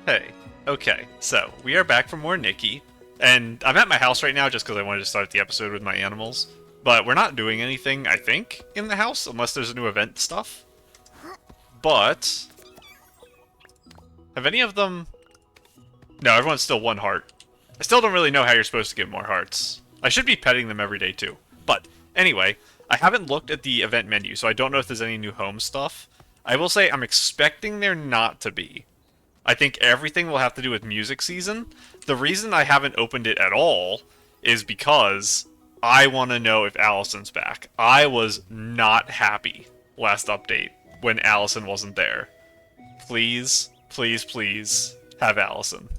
Hey. Okay, so we are back for more Nikki. And I'm at my house right now just because I wanted to start the episode with my animals. But we're not doing anything, I think, in the house, unless there's a new event stuff. But... have any of them... No, everyone's still one heart. I still don't really know how you're supposed to get more hearts. I should be petting them every day, too. But, anyway, I haven't looked at the event menu, so I don't know if there's any new home stuff. I will say I'm expecting there not to be. I think everything will have to do with music season. The reason I haven't opened it at all is because I want to know if Alison's back. I was not happy last update when Alison wasn't there. Please, please, please have Alison.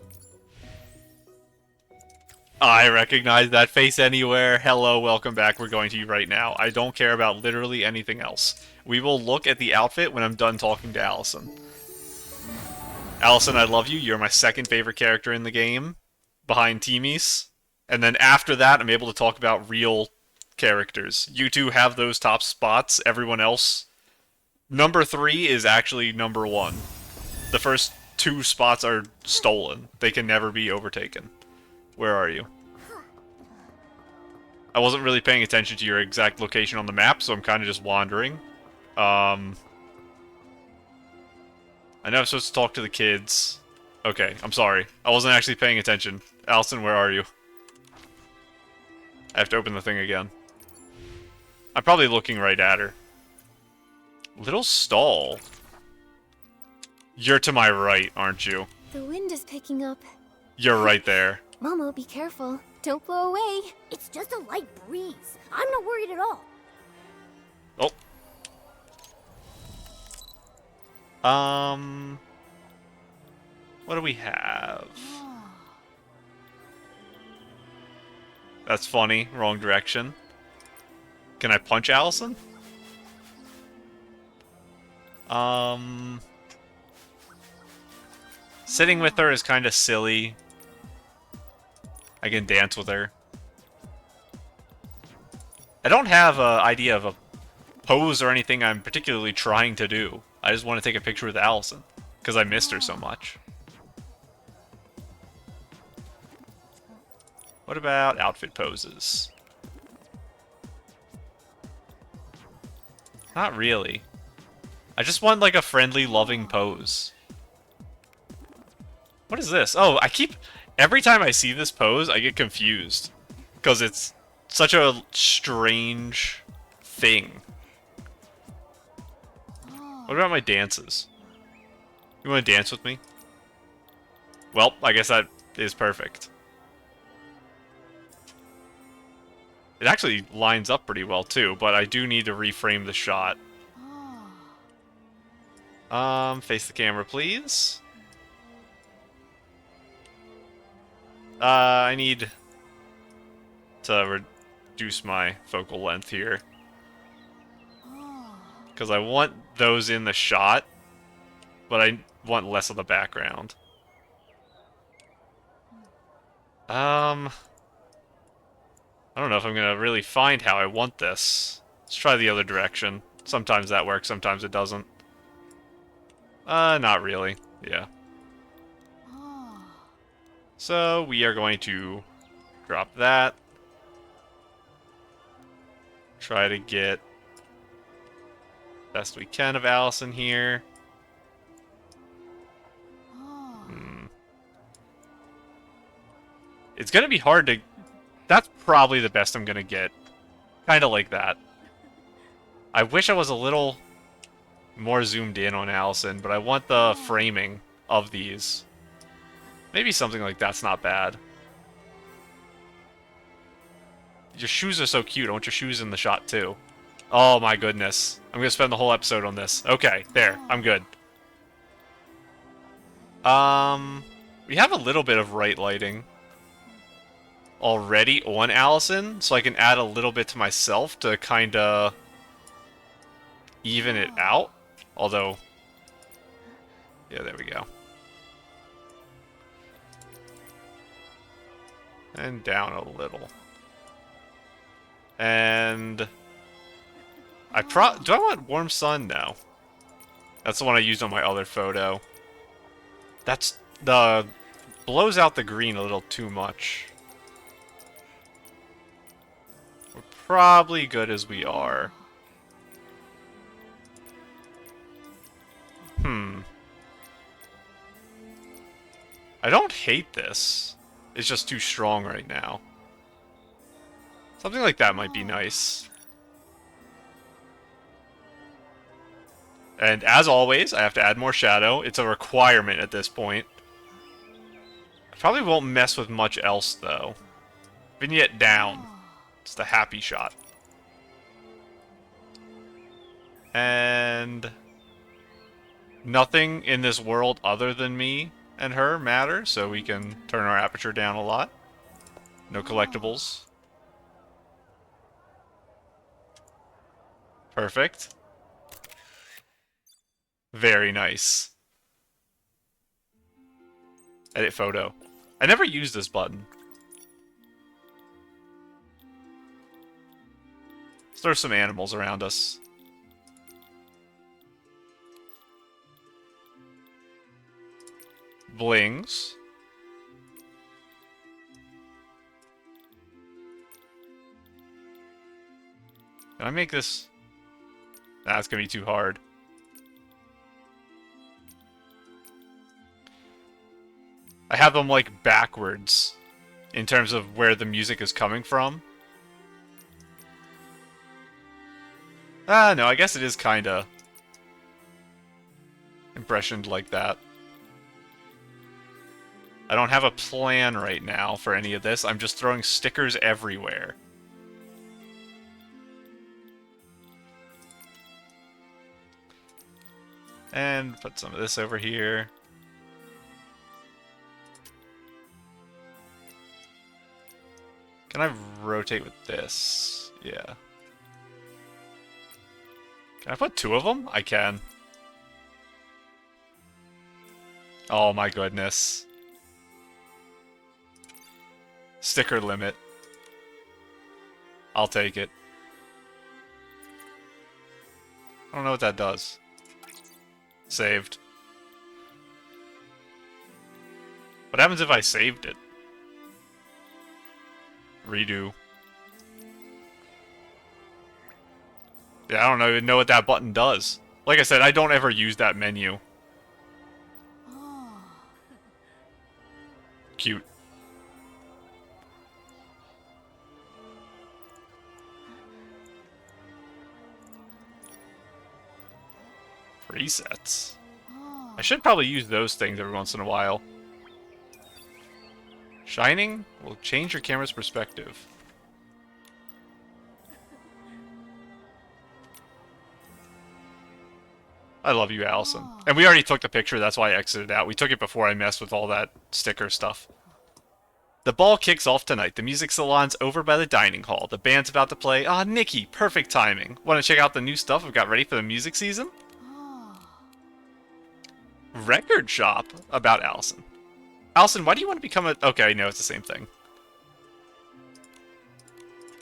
I recognize that face anywhere. Hello, welcome back. We're going to you right now. I don't care about literally anything else. We will look at the outfit when I'm done talking to Alison. Alison, I love you. You're my second favorite character in the game, behind Timmy's. And then after that, I'm able to talk about real characters. You two have those top spots. Everyone else, number 3 is actually number 1. The first 2 spots are stolen. They can never be overtaken. Where are you? I wasn't really paying attention to your exact location on the map, so I'm kind of just wandering. I know I'm supposed to talk to the kids. Okay, I'm sorry. I wasn't actually paying attention. Alison, where are you? I have to open the thing again. I'm probably looking right at her. Little stall. You're to my right, aren't you? The wind is picking up. You're right there. Momo, be careful. Don't blow away. It's just a light breeze. I'm not worried at all. Oh. What do we have? That's funny. Wrong direction. Can I punch Alison? Sitting with her is kind of silly. I can dance with her. I don't have an idea of a pose or anything I'm particularly trying to do. I just want to take a picture with Alison, because I missed her so much. What about outfit poses? Not really. I just want like a friendly, loving pose. What is this? Oh, every time I see this pose, I get confused. Because it's such a strange thing. What about my dances? You want to dance with me? Well, I guess that is perfect. It actually lines up pretty well too, but I do need to reframe the shot. Face the camera, please. I need to reduce my focal length here. Because I want those in the shot, but I want less of the background. I don't know if I'm gonna really find how I want this. Let's try the other direction. Sometimes that works, sometimes it doesn't. Not really. Yeah. So we are going to drop that. Try to get best we can of Alison here. It's gonna be hard to... That's probably the best I'm gonna get. Kinda like that. I wish I was a little more zoomed in on Alison, but I want the framing of these. Maybe something like that's not bad. Your shoes are so cute. I want your shoes in the shot too. Oh my goodness. I'm gonna spend the whole episode on this. Okay, there. I'm good. We have a little bit of right lighting already on Alison, so I can add a little bit to myself to kinda even it out. Although, yeah, there we go. And down a little. And do I want warm sun? No. That's the one I used on my other photo. That's The blows out the green a little too much. We're probably good as we are. I don't hate this. It's just too strong right now. Something like that might be nice. And as always, I have to add more shadow. It's a requirement at this point. I probably won't mess with much else, though. Vignette down. It's the happy shot. And nothing in this world other than me and her matter, so we can turn our aperture down a lot. No collectibles. Perfect. Very nice. Edit photo. I never used this button. Let's throw some animals around us. Blings. Can I make this? Nah, it's gonna be too hard. I have them like backwards in terms of where the music is coming from. Ah, no, I guess it is kinda impressioned like that. I don't have a plan right now for any of this. I'm just throwing stickers everywhere. And put some of this over here. Can I rotate with this? Yeah. Can I put two of them? I can. Oh my goodness. Sticker limit. I'll take it. I don't know what that does. Saved. What happens if I saved it? Redo. Yeah, I don't even know what that button does. Like I said, I don't ever use that menu. Cute. Presets. I should probably use those things every once in a while. Shining will change your camera's perspective. I love you, Alison. And we already took the picture, that's why I exited out. We took it before I messed with all that sticker stuff. The ball kicks off tonight. The music salon's over by the dining hall. The band's about to play. Ah, Nikki, perfect timing. Want to check out the new stuff I've got ready for the music season? Record shop about Alison. Alison, why do you want to become a... Okay, no, it's the same thing.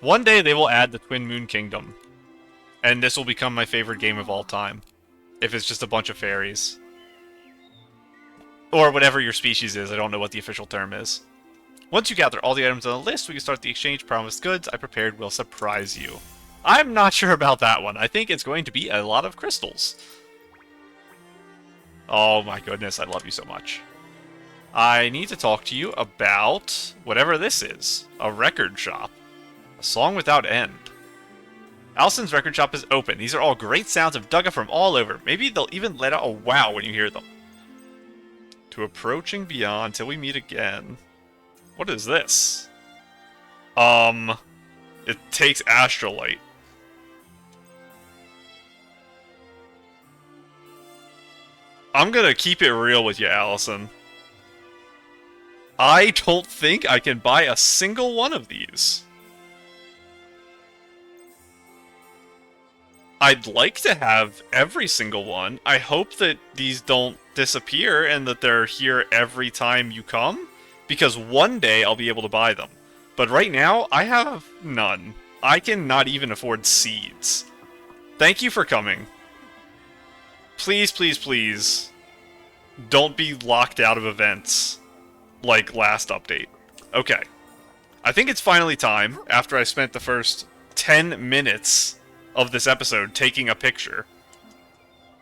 One day they will add the Twin Moon Kingdom. And this will become my favorite game of all time. If it's just a bunch of fairies. Or whatever your species is, I don't know what the official term is. Once you gather all the items on the list, we can start the exchange. Promised goods I prepared will surprise you. I'm not sure about that one. I think it's going to be a lot of crystals. Oh my goodness, I love you so much. I need to talk to you about whatever this is. A record shop. A song without end. Alison's record shop is open. These are all great sounds of Dugga from all over. Maybe they'll even let out a wow when you hear them. To approaching beyond till we meet again. What is this? It takes Astralite. I'm gonna keep it real with you, Alison. I don't think I can buy a single one of these. I'd like to have every single one. I hope that these don't disappear and that they're here every time you come, because one day I'll be able to buy them. But right now, I have none. I cannot even afford seeds. Thank you for coming. Please, please, please. Don't be locked out of events like last update. Okay. I think it's finally time, after I spent the first 10 minutes of this episode taking a picture.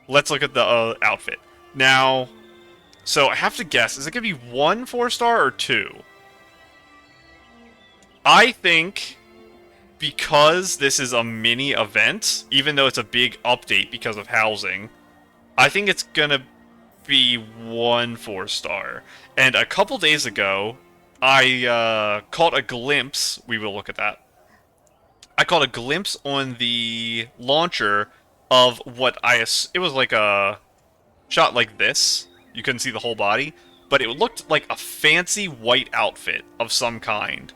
Let's look at the outfit. Now, so I have to guess, is it going to be 1 4-star or 2? I think because this is a mini event, even though it's a big update because of housing, I think it's going to be 1 4-star. And a couple days ago, I caught a glimpse, we will look at that. I caught a glimpse on the launcher of what it was like a shot like this. You couldn't see the whole body, but it looked like a fancy white outfit of some kind.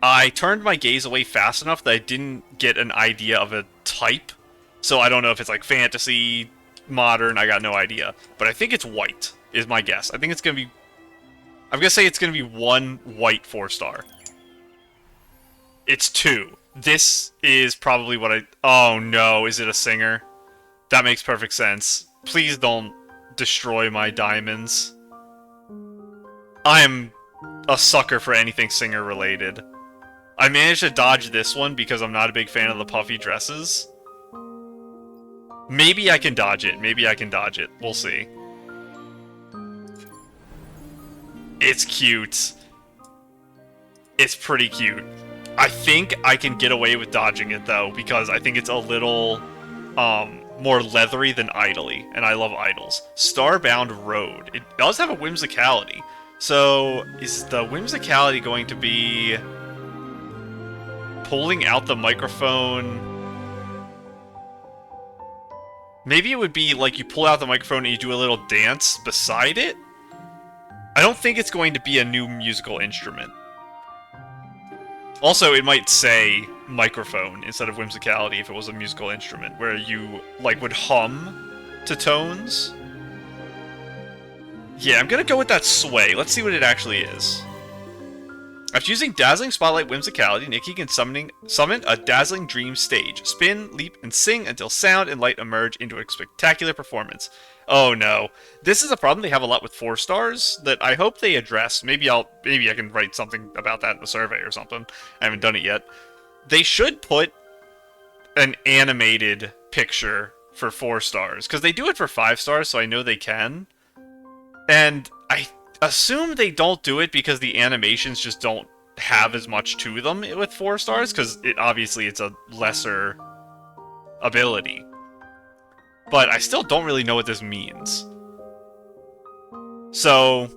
I turned my gaze away fast enough that I didn't get an idea of a type, so I don't know if it's like fantasy, modern, I got no idea. But I think it's white, is my guess. I think it's going to be... I'm going to say it's going to be 1 white 4-star. It's 2. This is probably what I... Oh no, is it a singer? That makes perfect sense. Please don't destroy my diamonds. I am a sucker for anything singer related. I managed to dodge this one because I'm not a big fan of the puffy dresses. Maybe I can dodge it. Maybe I can dodge it. We'll see. It's cute. It's pretty cute. I think I can get away with dodging it, though, because I think it's a little more leathery than idly, and I love idols. Starbound Road. It does have a whimsicality. So, is the whimsicality going to be pulling out the microphone? Maybe it would be like you pull out the microphone and you do a little dance beside it? I don't think it's going to be a new musical instrument. Also, it might say microphone instead of whimsicality if it was a musical instrument, where you, like, would hum to tones. Yeah, I'm gonna go with that sway. Let's see what it actually is. After using Dazzling Spotlight Whimsicality, Nikki can summon a dazzling dream stage. Spin, leap, and sing until sound and light emerge into a spectacular performance. Oh no. This is a problem they have a lot with 4-stars that I hope they address. Maybe I can write something about that in the survey or something. I haven't done it yet. They should put an animated picture for 4-stars, because they do it for 5-stars, so I know they can. And I assume they don't do it because the animations just don't have as much to them with 4-stars, because obviously it's a lesser ability. But I still don't really know what this means. So,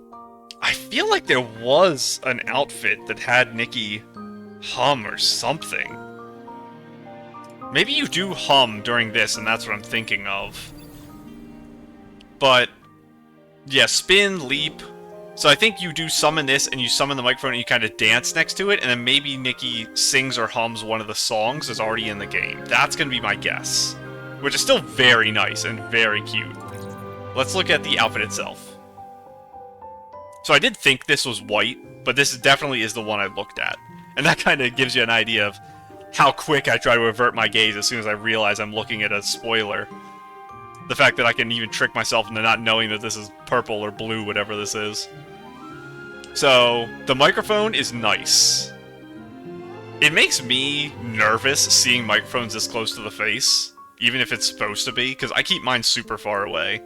I feel like there was an outfit that had Nikki hum or something. Maybe you do hum during this, and that's what I'm thinking of. But, yeah, spin, leap. So I think you do summon this, and you summon the microphone, and you kind of dance next to it, and then maybe Nikki sings or hums one of the songs that's already in the game. That's going to be my guess. Which is still very nice and very cute. Let's look at the outfit itself. So I did think this was white, but this definitely is the one I looked at. And that kind of gives you an idea of how quick I try to avert my gaze as soon as I realize I'm looking at a spoiler. The fact that I can even trick myself into not knowing that this is purple or blue, whatever this is. So, the microphone is nice. It makes me nervous seeing microphones this close to the face, even if it's supposed to be, because I keep mine super far away.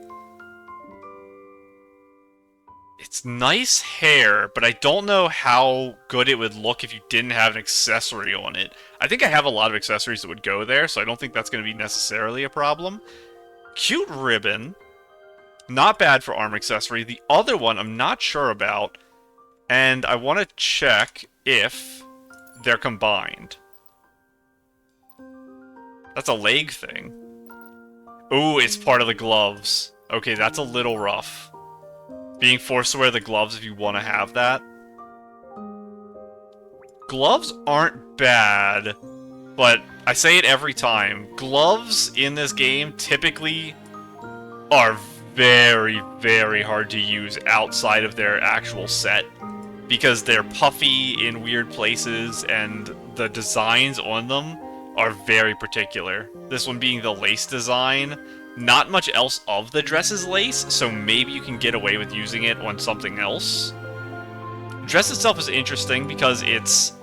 It's nice hair, but I don't know how good it would look if you didn't have an accessory on it. I think I have a lot of accessories that would go there, so I don't think that's going to be necessarily a problem. Cute ribbon. Not bad for arm accessory. The other one I'm not sure about, and I want to check if they're combined. That's a leg thing. Ooh, it's part of the gloves. Okay, that's a little rough. Being forced to wear the gloves if you want to have that. Gloves aren't bad, but I say it every time. Gloves in this game typically are very, very hard to use outside of their actual set, because they're puffy in weird places and the designs on them are very particular. This one being the lace design, not much else of the dress is lace, so maybe you can get away with using it on something else. The dress itself is interesting because it's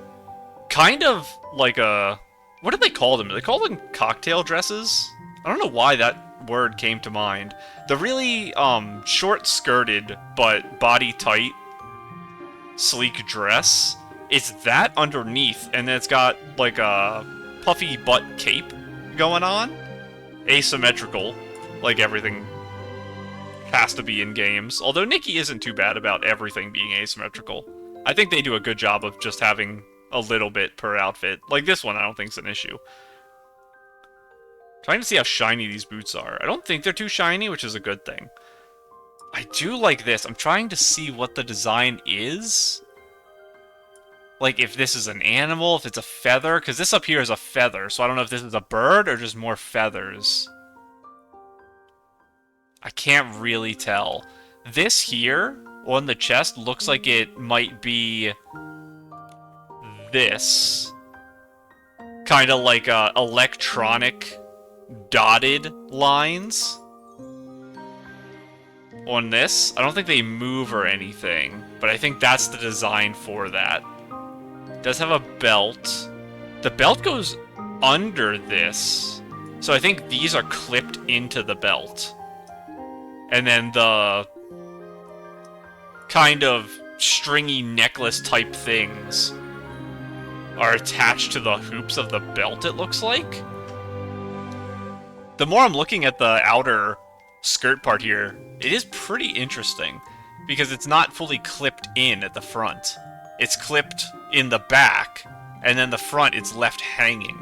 kind of like a... What did they call them? They call them cocktail dresses? I don't know why that word came to mind. The really short-skirted but body-tight sleek dress. It's that underneath, and then it's got like a puffy butt cape going on. Asymmetrical, like everything has to be in games. Although Nikki isn't too bad about everything being asymmetrical. I think they do a good job of just having a little bit per outfit. Like this one, I don't think is an issue. Trying to see how shiny these boots are. I don't think they're too shiny, which is a good thing. I do like this. I'm trying to see what the design is. Like, if this is an animal, if it's a feather. Because this up here is a feather, so I don't know if this is a bird or just more feathers. I can't really tell. This here, on the chest, looks like it might be this. Kind of like electronic dotted lines. On this. I don't think they move or anything, but I think that's the design for that. It does have a belt. The belt goes under this, so I think these are clipped into the belt. And then the kind of stringy necklace type things are attached to the hoops of the belt, it looks like. The more I'm looking at the outer skirt part here, it is pretty interesting, because it's not fully clipped in at the front. It's clipped in the back, and then the front it's left hanging.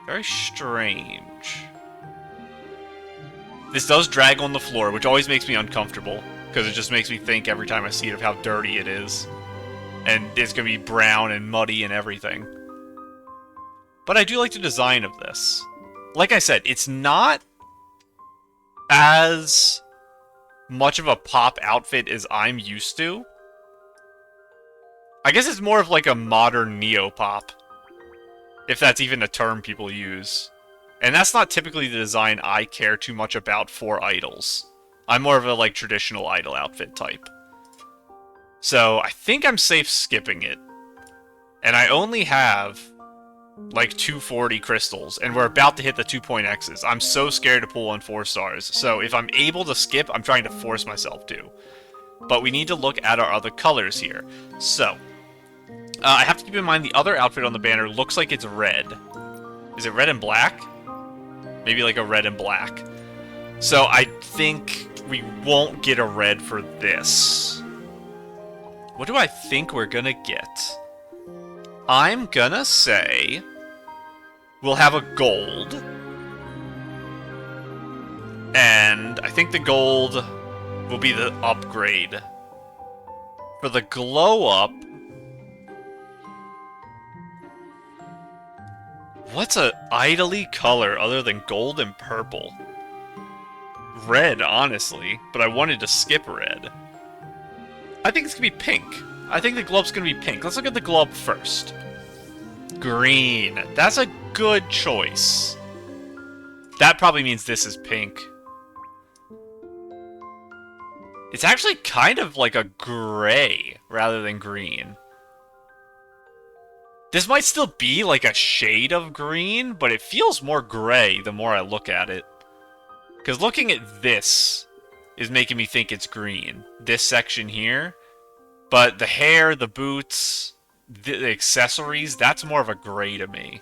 Very strange. This does drag on the floor, which always makes me uncomfortable, because it just makes me think every time I see it of how dirty it is. And it's going to be brown and muddy and everything. But I do like the design of this. Like I said, it's not as much of a pop outfit as I'm used to. I guess it's more of like a modern neo-pop, if that's even a term people use. And that's not typically the design I care too much about for idols. I'm more of a like traditional idol outfit type. So I think I'm safe skipping it. And I only have like 240 crystals, and we're about to hit the 2.X's. I'm so scared to pull on 4 stars. So if I'm able to skip, I'm trying to force myself to. But we need to look at our other colors here. So I have to keep in mind the other outfit on the banner looks like it's red. Is it red and black? Maybe like a red and black. So I think we won't get a red for this. What do I think we're gonna get? I'm gonna say we'll have a gold. And I think the gold will be the upgrade. For the glow up, what's a idly color other than gold and purple? Red, honestly, but I wanted to skip red. I think it's gonna be pink. I think the globe's gonna be pink. Let's look at the globe first. Green. That's a good choice. That probably means this is pink. It's actually kind of like a gray rather than green. This might still be like a shade of green, but it feels more gray the more I look at it. Because looking at this is making me think it's green. This section here. But the hair, the boots, the accessories, that's more of a gray to me.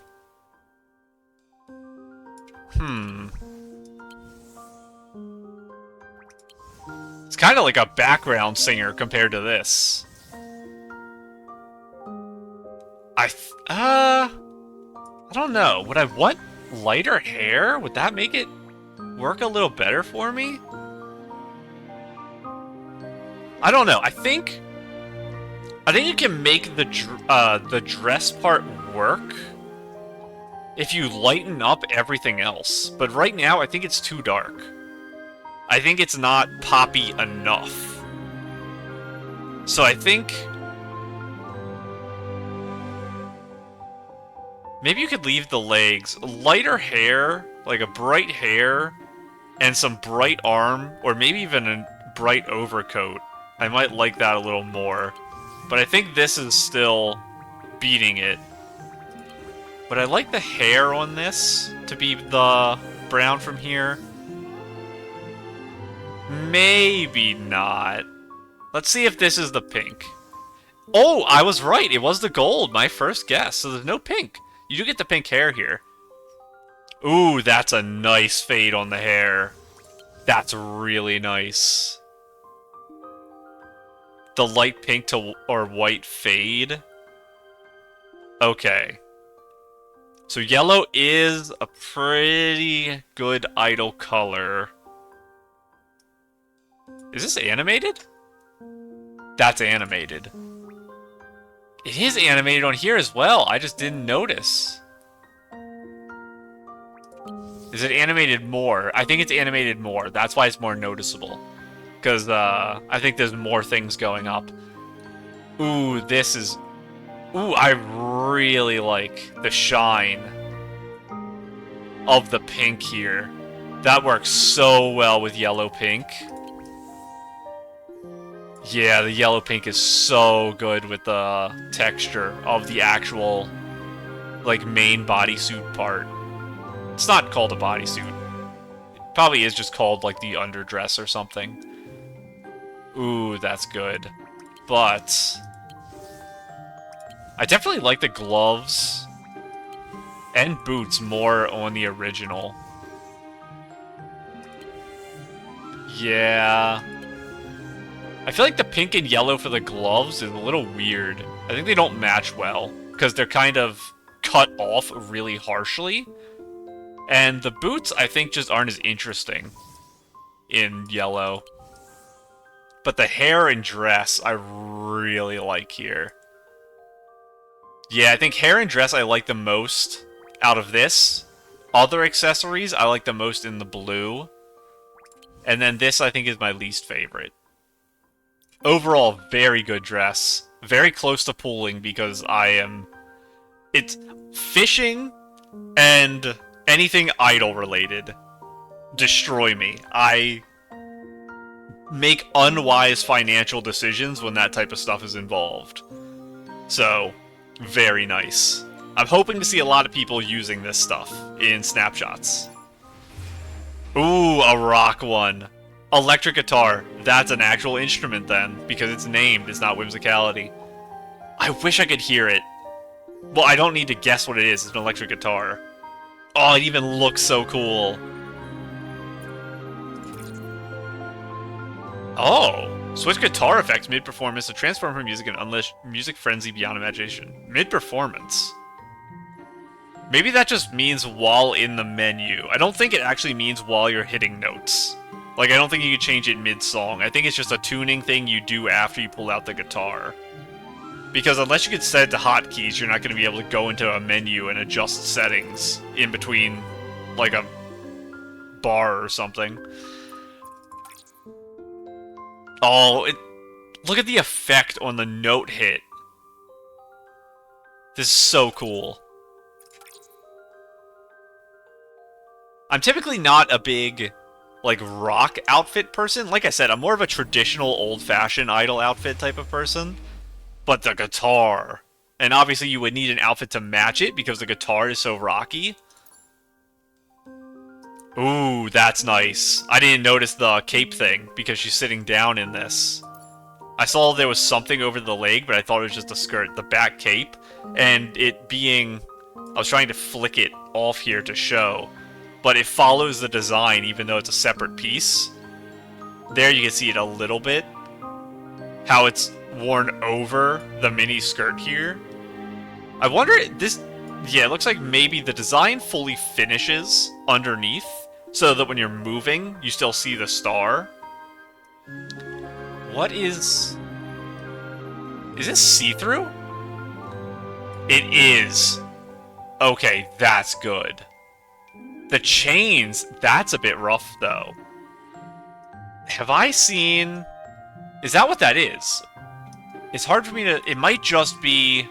It's kind of like a background singer compared to this. I don't know. Would I want lighter hair? Would that make it work a little better for me? I don't know. I think you can make the dress part work if you lighten up everything else. But right now, I think it's too dark. I think it's not poppy enough. So I think maybe you could leave the legs. Lighter hair, like a bright hair, and some bright arm, or maybe even a bright overcoat, I might like that a little more. But I think this is still beating it. But I like the hair on this to be the brown from here. Maybe not. Let's see if this is the pink. Oh, I was right. It was the gold. My first guess. So there's no pink. You do get the pink hair here. Ooh, that's a nice fade on the hair. That's really nice. The light pink to or white fade. Okay. So yellow is a pretty good idol color. Is this animated? That's animated. It is animated on here as well. I just didn't notice. Is it animated more? I think it's animated more. That's why it's more noticeable. Because I think there's more things going up. Ooh, this is... Ooh, I really like the shine of the pink here. That works so well with yellow pink. Yeah, the yellow pink is so good with the texture of the actual, like, main bodysuit part. It's not called a bodysuit. It probably is just called, like, the underdress or something. Ooh, that's good. But I definitely like the gloves and boots more on the original. Yeah. I feel like the pink and yellow for the gloves is a little weird. I think they don't match well, because they're kind of cut off really harshly. And the boots, I think, just aren't as interesting in yellow. But the hair and dress, I really like here. Yeah, I think hair and dress I like the most out of this. Other accessories, I like the most in the blue. And then this, I think, is my least favorite. Overall, very good dress. Very close to pooling because I am... It's fishing and anything idol related. Destroy me. I make unwise financial decisions when that type of stuff is involved. So, very nice. I'm hoping to see a lot of people using this stuff in snapshots. Ooh, a rock one. Electric guitar. That's an actual instrument then, because it's named, it's not whimsicality. I wish I could hear it. Well, I don't need to guess what it is, it's an electric guitar. Oh, it even looks so cool. Oh, switch guitar effects mid-performance to transform her music and unleash music frenzy beyond imagination. Mid-performance. Maybe that just means while in the menu. I don't think it actually means while you're hitting notes. Like, I don't think you can change it mid-song. I think it's just a tuning thing you do after you pull out the guitar. Because unless you can set it to hotkeys, you're not going to be able to go into a menu and adjust settings in between, like, a bar or something. Oh, look at the effect on the note hit. This is so cool. I'm typically not a big, like, rock outfit person. Like I said, I'm more of a traditional, old-fashioned idol outfit type of person. But the guitar. And obviously you would need an outfit to match it because the guitar is so rocky. Ooh, that's nice. I didn't notice the cape thing because she's sitting down in this. I saw there was something over the leg, but I thought it was just a skirt. The back cape. And it being... I was trying to flick it off here to show. But it follows the design even though it's a separate piece. There you can see it a little bit. How it's worn over the mini skirt here. I wonder, this... Yeah, it looks like maybe the design fully finishes underneath, so that when you're moving, you still see the star. What is... Is this see-through? It is. Okay, that's good. The chains, that's a bit rough, though. Have I seen... Is that what that is? It's hard for me to... It might just be...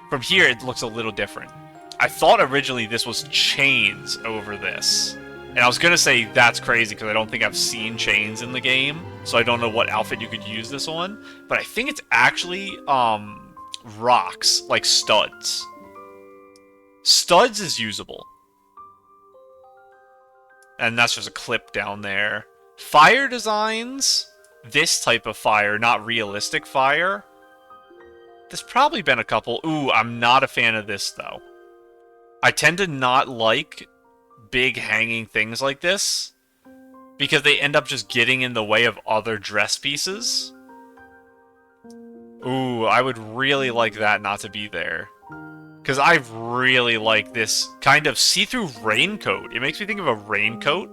From here, it looks a little different. I thought originally this was chains over this. And I was gonna say that's crazy because I don't think I've seen chains in the game, so I don't know what outfit you could use this on. But I think it's actually rocks, like studs. Studs is usable. And that's just a clip down there. Fire designs, this type of fire, not realistic fire. There's probably been a couple. Ooh, I'm not a fan of this, though. I tend to not like big hanging things like this, because they end up just getting in the way of other dress pieces. Ooh, I would really like that not to be there. Because I really like this kind of see-through raincoat. It makes me think of a raincoat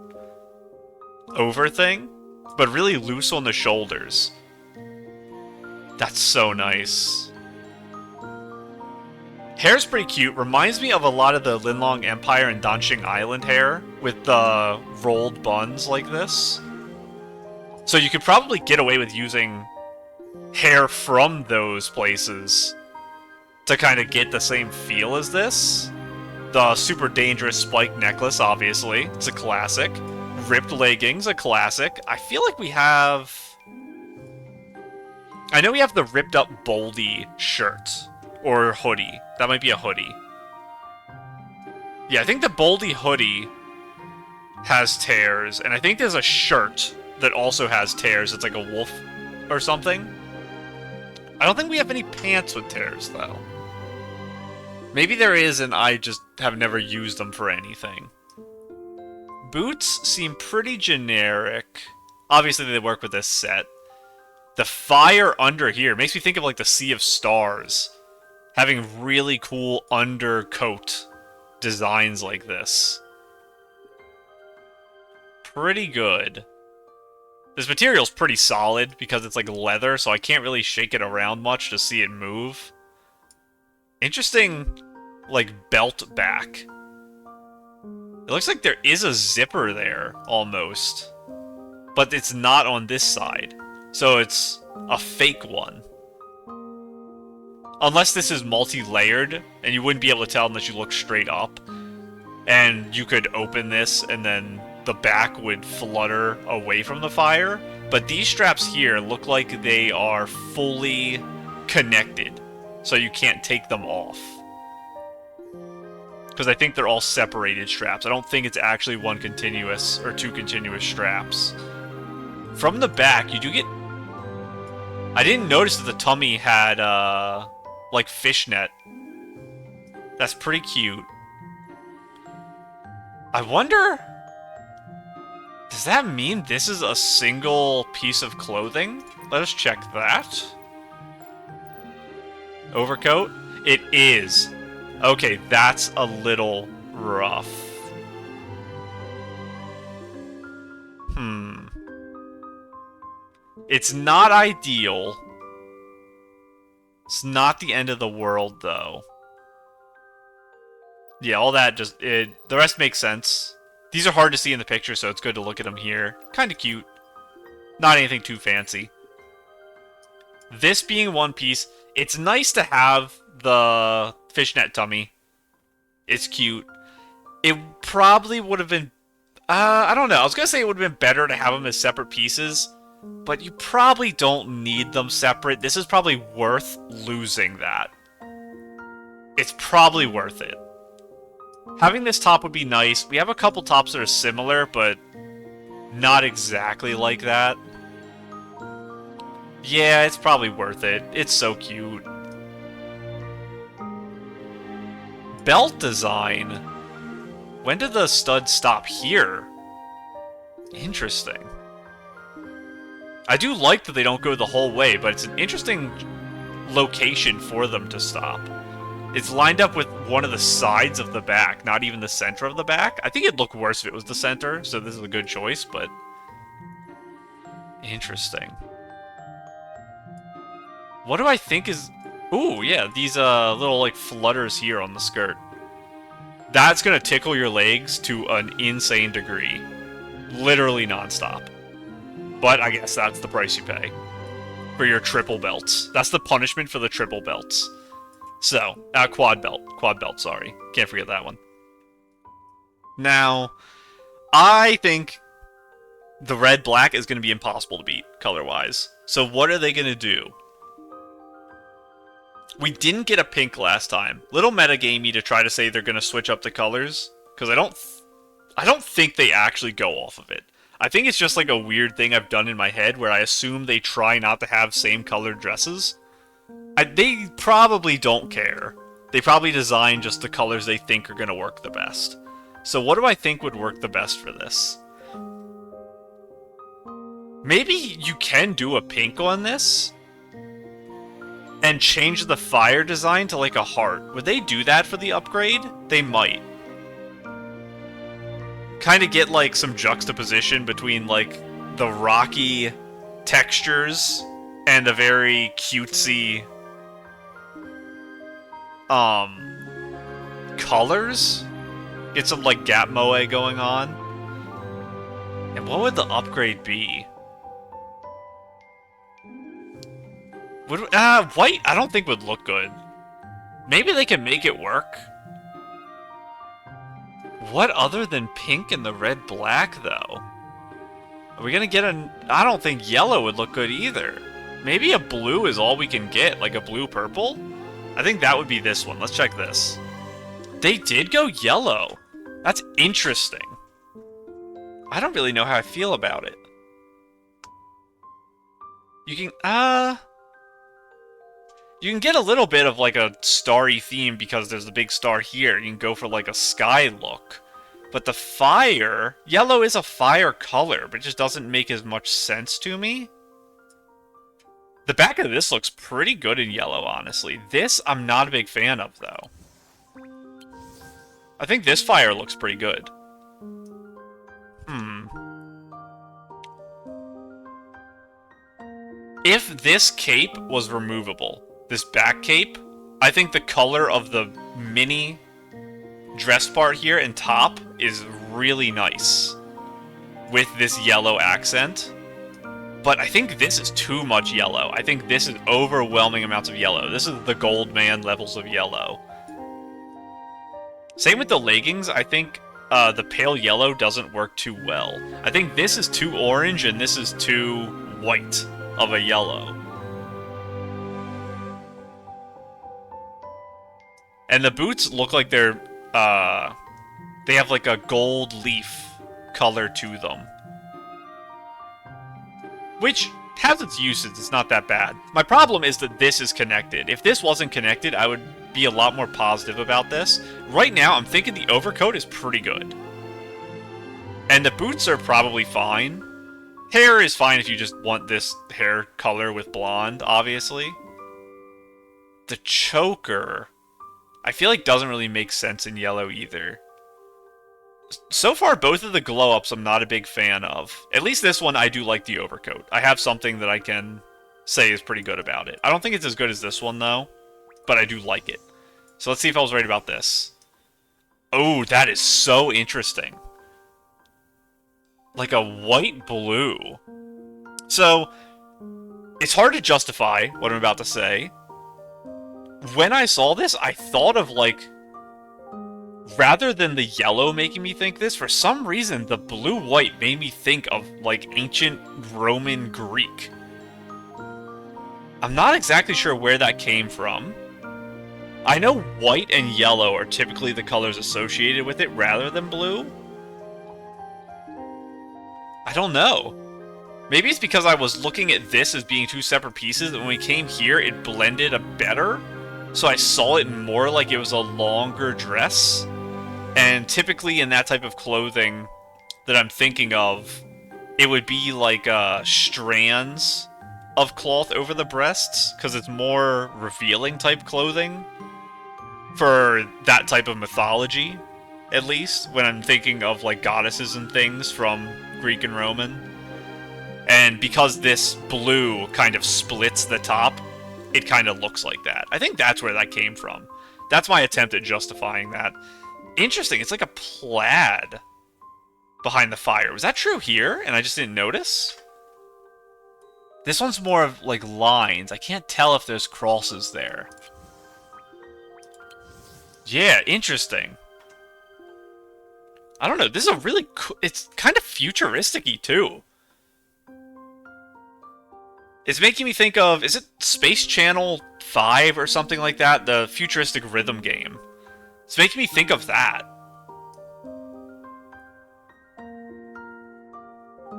over thing, but really loose on the shoulders. That's so nice. Hair's pretty cute. Reminds me of a lot of the Linlong Empire and Danxing Island hair with the rolled buns like this. So you could probably get away with using hair from those places to kind of get the same feel as this. The super dangerous spike necklace, obviously. It's a classic. Ripped leggings, a classic. I feel like we have... I know we have the ripped up Boldy shirt. Or hoodie. That might be a hoodie. Yeah, I think the Boldy hoodie has tears. And I think there's a shirt that also has tears. It's like a wolf or something. I don't think we have any pants with tears, though. Maybe there is, and I just have never used them for anything. Boots seem pretty generic. Obviously, they work with this set. The fire under here makes me think of, like, the Sea of Stars. Having really cool undercoat designs like this. Pretty good. This material's pretty solid because it's like leather, so I can't really shake it around much to see it move. Interesting, like, belt back. It looks like there is a zipper there, almost. But it's not on this side. So it's a fake one. Unless this is multi-layered, and you wouldn't be able to tell unless you look straight up. And you could open this, and then the back would flutter away from the fire. But these straps here look like they are fully connected, so you can't take them off. Because I think they're all separated straps. I don't think it's actually one continuous, or two continuous straps. From the back, you do get... I didn't notice that the tummy had, like, fishnet. That's pretty cute. I wonder... Does that mean this is a single piece of clothing? Let us check that. Overcoat? It is. Okay, that's a little rough. It's not ideal. It's not the end of the world, though. Yeah, all that just... the rest makes sense. These are hard to see in the picture, so it's good to look at them here. Kinda cute. Not anything too fancy. This being one piece, it's nice to have the fishnet tummy. It's cute. It probably would have been... I don't know. I was gonna say it would have been better to have them as separate pieces, but you probably don't need them separate. This is probably worth losing that. It's probably worth it. Having this top would be nice. We have a couple tops that are similar, but not exactly like that. Yeah, it's probably worth it. It's so cute. Belt design. When did the studs stop here? Interesting. I do like that they don't go the whole way, but it's an interesting location for them to stop. It's lined up with one of the sides of the back, not even the center of the back. I think it'd look worse if it was the center, so this is a good choice, but... Interesting. What do I think is... Ooh, yeah, these little, like, flutters here on the skirt. That's gonna tickle your legs to an insane degree. Literally nonstop. But I guess that's the price you pay for your triple belts. That's the punishment for the triple belts. So, quad belt, sorry. Can't forget that one. Now, I think the red-black is going to be impossible to beat, color-wise. So what are they going to do? We didn't get a pink last time. Little metagamey to try to say they're going to switch up the colors, because I don't think they actually go off of it. I think it's just like a weird thing I've done in my head where I assume they try not to have same colored dresses. They probably don't care. They probably design just the colors they think are going to work the best. So what do I think would work the best for this? Maybe you can do a pink on this and change the fire design to like a heart. Would they do that for the upgrade? They might. Kind of get like some juxtaposition between like the rocky textures and the very cutesy colors. Get some like gap moe going on. And what would the upgrade be? White I don't think would look good. Maybe they can make it work. What other than pink and the red-black, though? Are we gonna get I don't think yellow would look good either. Maybe a blue is all we can get, like a blue-purple? I think that would be this one. Let's check this. They did go yellow. That's interesting. I don't really know how I feel about it. You can get a little bit of like a starry theme because there's the big star here. You can go for like a sky look. But the fire... Yellow is a fire color, but it just doesn't make as much sense to me. The back of this looks pretty good in yellow, honestly. This, I'm not a big fan of, though. I think this fire looks pretty good. If this cape was removable, this back cape, I think the color of the mini dress part here and top is really nice with this yellow accent. But I think this is too much yellow. I think this is overwhelming amounts of yellow. This is the gold man levels of yellow. Same with the leggings. I think the pale yellow doesn't work too well. I think this is too orange and this is too white of a yellow. And the boots look like they're, they have like a gold leaf color to them. Which has its uses, it's not that bad. My problem is that this is connected. If this wasn't connected, I would be a lot more positive about this. Right now, I'm thinking the overcoat is pretty good. And the boots are probably fine. Hair is fine if you just want this hair color with blonde, obviously. The choker, I feel like doesn't really make sense in yellow either. So far, both of the glow-ups I'm not a big fan of. At least this one, I do like the overcoat. I have something that I can say is pretty good about it. I don't think it's as good as this one, though, but I do like it. So let's see if I was right about this. Oh, that is so interesting. Like a white blue. So, it's hard to justify what I'm about to say. When I saw this, I thought of, like, rather than the yellow making me think this, for some reason, the blue-white made me think of, like, ancient Roman Greek. I'm not exactly sure where that came from. I know white and yellow are typically the colors associated with it rather than blue. I don't know. Maybe it's because I was looking at this as being two separate pieces, and when we came here, it blended a better. So I saw it more like it was a longer dress. And typically in that type of clothing that I'm thinking of, it would be like strands of cloth over the breasts, because it's more revealing type clothing for that type of mythology, at least, when I'm thinking of like goddesses and things from Greek and Roman. And because this blue kind of splits the top, it kind of looks like that. I think that's where that came from. That's my attempt at justifying that. Interesting, it's like a plaid behind the fire. Was that true here, and I just didn't notice? This one's more of, like, lines. I can't tell if there's crosses there. Yeah, interesting. I don't know. This is a really cool... It's kind of futuristic-y, too. It's making me think of... Is it Space Channel 5 or something like that? The futuristic rhythm game. It's making me think of that.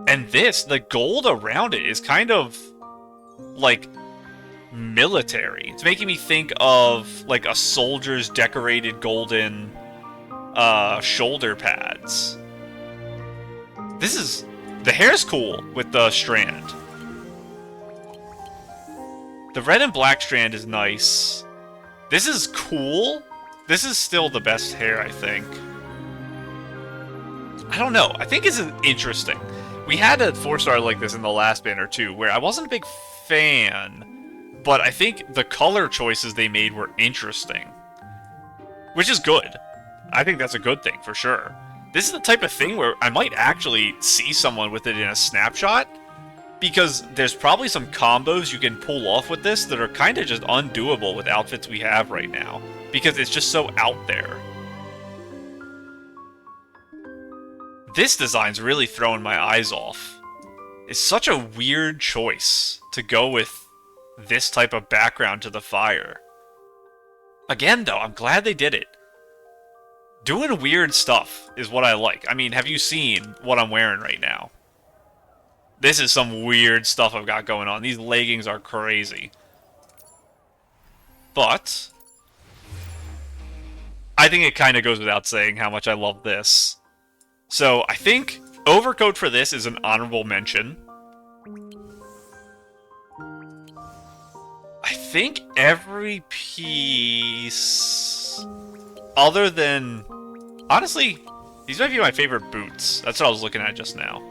And this, the gold around it is kind of... like... military. It's making me think of, like, a soldier's decorated golden... shoulder pads. This is... The hair's cool with the strand. The red and black strand is nice. This is cool. This is still the best hair, I think. I don't know. I think it's interesting. We had a 4-star like this in the last banner, too, where I wasn't a big fan, but I think the color choices they made were interesting. Which is good. I think that's a good thing, for sure. This is the type of thing where I might actually see someone with it in a snapshot, because there's probably some combos you can pull off with this that are kind of just undoable with outfits we have right now, because it's just so out there. This design's really throwing my eyes off. It's such a weird choice to go with this type of background to the fire. Again, though, I'm glad they did it. Doing weird stuff is what I like. I mean, have you seen what I'm wearing right now? This is some weird stuff I've got going on. These leggings are crazy. But I think it kind of goes without saying how much I love this. So I think overcoat for this is an honorable mention. I think every piece, other than... Honestly, these might be my favorite boots. That's what I was looking at just now.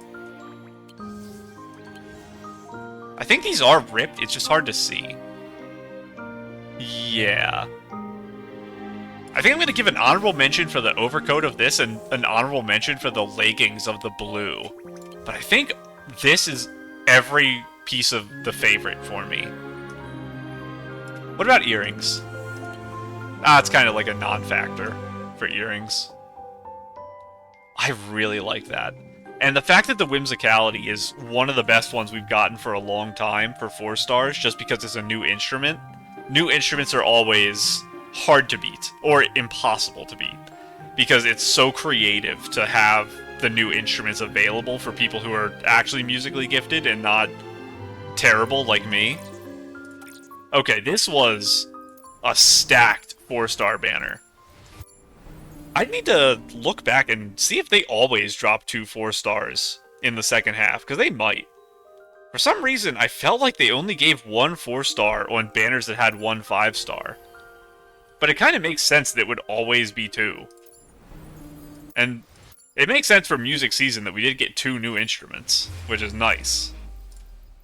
I think these are ripped, it's just hard to see. Yeah. I think I'm going to give an honorable mention for the overcoat of this and an honorable mention for the leggings of the blue. But I think this is every piece of the favorite for me. What about earrings? Ah, it's kind of like a non-factor for earrings. I really like that. And the fact that the whimsicality is one of the best ones we've gotten for a long time for 4 stars, just because it's a new instrument. New instruments are always hard to beat, or impossible to beat, because it's so creative to have the new instruments available for people who are actually musically gifted and not terrible like me. Okay, this was a stacked 4-star banner. I need to look back and see if they always drop 2 4 stars in the second half, because they might. For some reason, I felt like they only gave 1 4-star on banners that had 1 5-star. But it kind of makes sense that it would always be 2. And it makes sense for music season that we did get 2 new instruments, which is nice.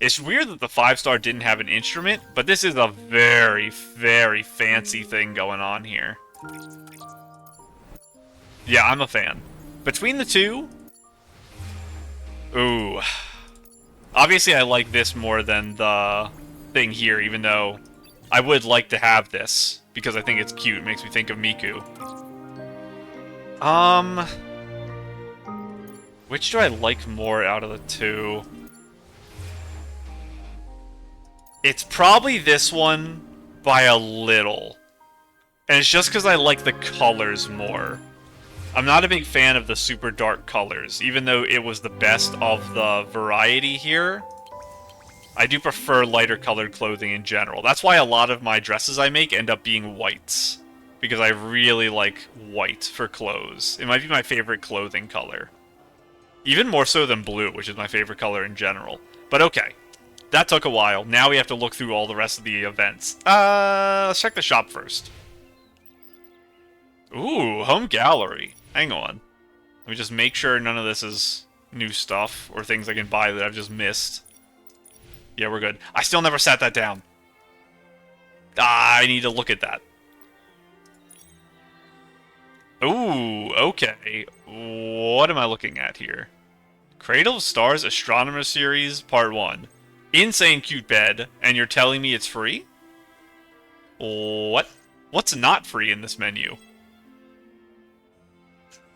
It's weird that the 5-star didn't have an instrument, but this is a very, very fancy thing going on here. Yeah, I'm a fan. Between the two... Ooh. Obviously, I like this more than the thing here, even though I would like to have this, because I think it's cute. It makes me think of Miku. Which do I like more out of the 2? It's probably this one by a little. And it's just because I like the colors more. I'm not a big fan of the super dark colors, even though it was the best of the variety here. I do prefer lighter colored clothing in general. That's why a lot of my dresses I make end up being whites, because I really like white for clothes. It might be my favorite clothing color. Even more so than blue, which is my favorite color in general. But okay, that took a while. Now we have to look through all the rest of the events. Let's check the shop first. Ooh, home gallery. Hang on. Let me just make sure none of this is new stuff or things I can buy that I've just missed. Yeah, we're good. I still never sat that down. I need to look at that. Ooh, okay. What am I looking at here? Cradle of Stars Astronomer Series Part 1. Insane cute bed, and you're telling me it's free? What? What's not free in this menu?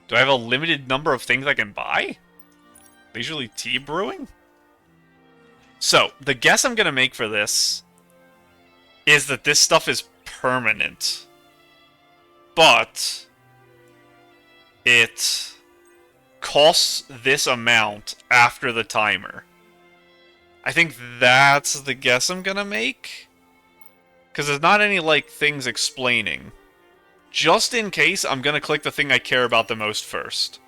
Do I have a limited number of things I can buy? Leisure Tea Brewing? So, the guess I'm going to make for this is that this stuff is permanent. But it costs this amount after the timer. I think that's the guess I'm going to make. Because there's not any, like, things explaining. Just in case, I'm going to click the thing I care about the most first.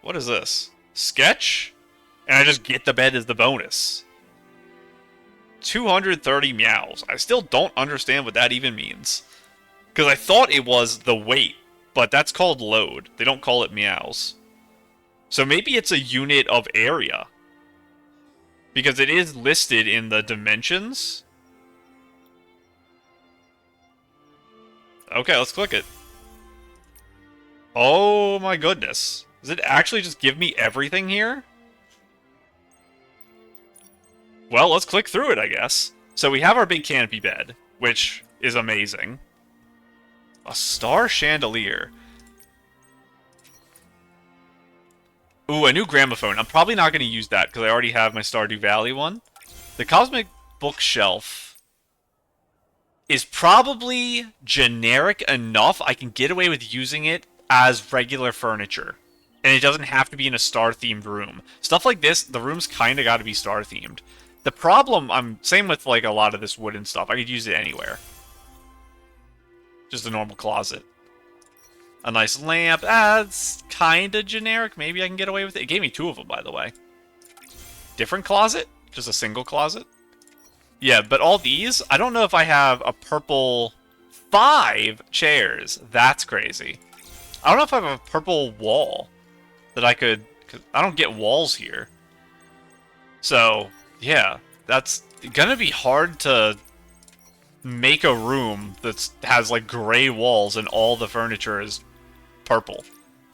What is this? Sketch? And I just get the bed as the bonus. 230 meows. I still don't understand what that even means. Because I thought it was the weight, but that's called load. They don't call it meows. So maybe it's a unit of area. Because it is listed in the dimensions. Okay, let's click it. Oh my goodness. Does it actually just give me everything here? Well, let's click through it, I guess. So we have our big canopy bed, which is amazing. A star chandelier. Ooh, a new gramophone. I'm probably not going to use that, because I already have my Stardew Valley one. The Cosmic Bookshelf is probably generic enough I can get away with using it as regular furniture. And it doesn't have to be in a star-themed room. Stuff like this, the room's kind of got to be star-themed. The problem, same with like a lot of this wooden stuff. I could use it anywhere. Just a normal closet. A nice lamp. It's kind of generic. Maybe I can get away with it. It gave me 2 of them, by the way. Different closet? Just a single closet? Yeah, but all these, I don't know if I have a purple 5 chairs. That's crazy. I don't know if I have a purple wall that I could... 'cause I don't get walls here. So, yeah, that's gonna be hard to make a room that has, like, gray walls and all the furniture is purple.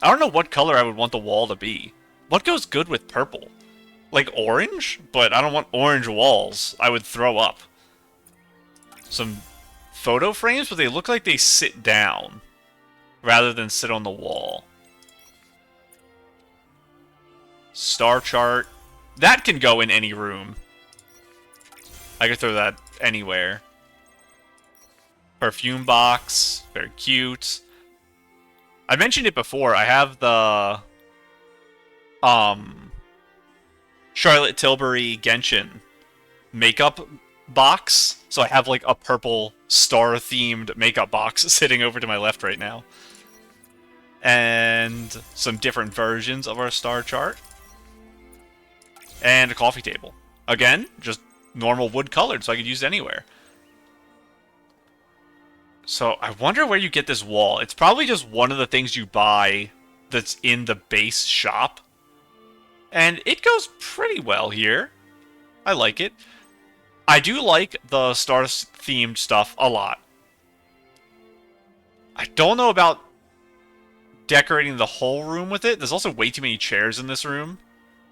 I don't know what color I would want the wall to be. What goes good with purple? Like orange? But I don't want orange walls. I would throw up. Some photo frames, but they look like they sit down rather than sit on the wall. Star chart. That can go in any room. I could throw that anywhere. Perfume box. Very cute. I mentioned it before. I have the Charlotte Tilbury Genshin makeup box. So I have like a purple star-themed makeup box sitting over to my left right now. And some different versions of our star chart. And a coffee table. Again, just normal wood colored, so I could use it anywhere. So I wonder where you get this wall. It's probably just one of the things you buy that's in the base shop. And it goes pretty well here. I like it. I do like the star-themed stuff a lot. I don't know about decorating the whole room with it. There's also way too many chairs in this room.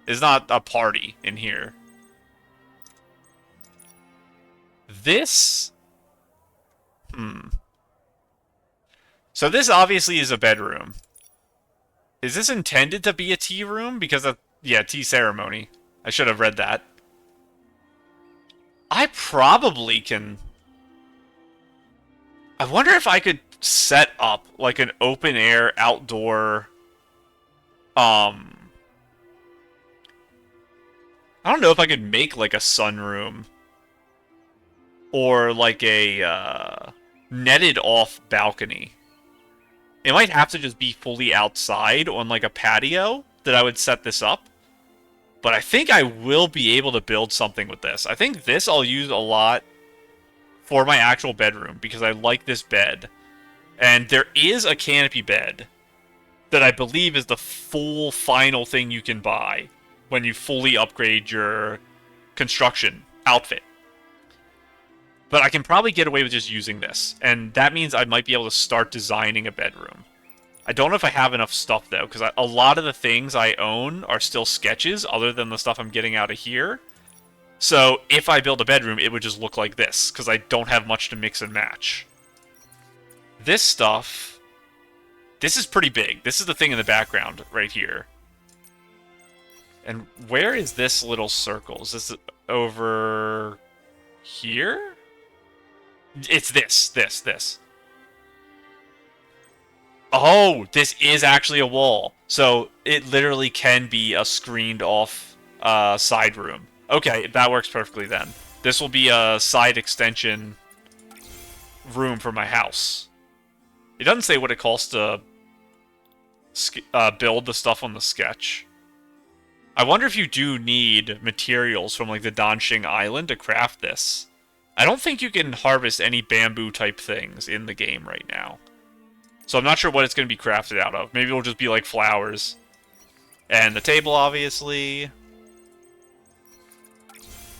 It's not a party in here. This... So this obviously is a bedroom. Is this intended to be a tea room? Because of... yeah, tea ceremony. I should have read that. I probably can... I wonder if I could set up like an open-air outdoor... I don't know if I could make like a sunroom. Or like a netted off balcony. It might have to just be fully outside on like a patio that I would set this up. But I think I will be able to build something with this. I think this I'll use a lot for my actual bedroom because I like this bed. And there is a canopy bed that I believe is the full final thing you can buy when you fully upgrade your construction outfit. But I can probably get away with just using this. And that means I might be able to start designing a bedroom. I don't know if I have enough stuff, though, because a lot of the things I own are still sketches, other than the stuff I'm getting out of here. So, if I build a bedroom, it would just look like this, because I don't have much to mix and match. This stuff This is pretty big. This is the thing in the background right here. And where is this little circle? Is this over here? It's this. Oh, this is actually a wall. So it literally can be a screened off side room. Okay, that works perfectly then. This will be a side extension room for my house. It doesn't say what it costs to build the stuff on the sketch. I wonder if you do need materials from like the Danxing Island to craft this. I don't think you can harvest any bamboo type things in the game right now. So I'm not sure what it's going to be crafted out of. Maybe it'll just be like flowers. And the table, obviously.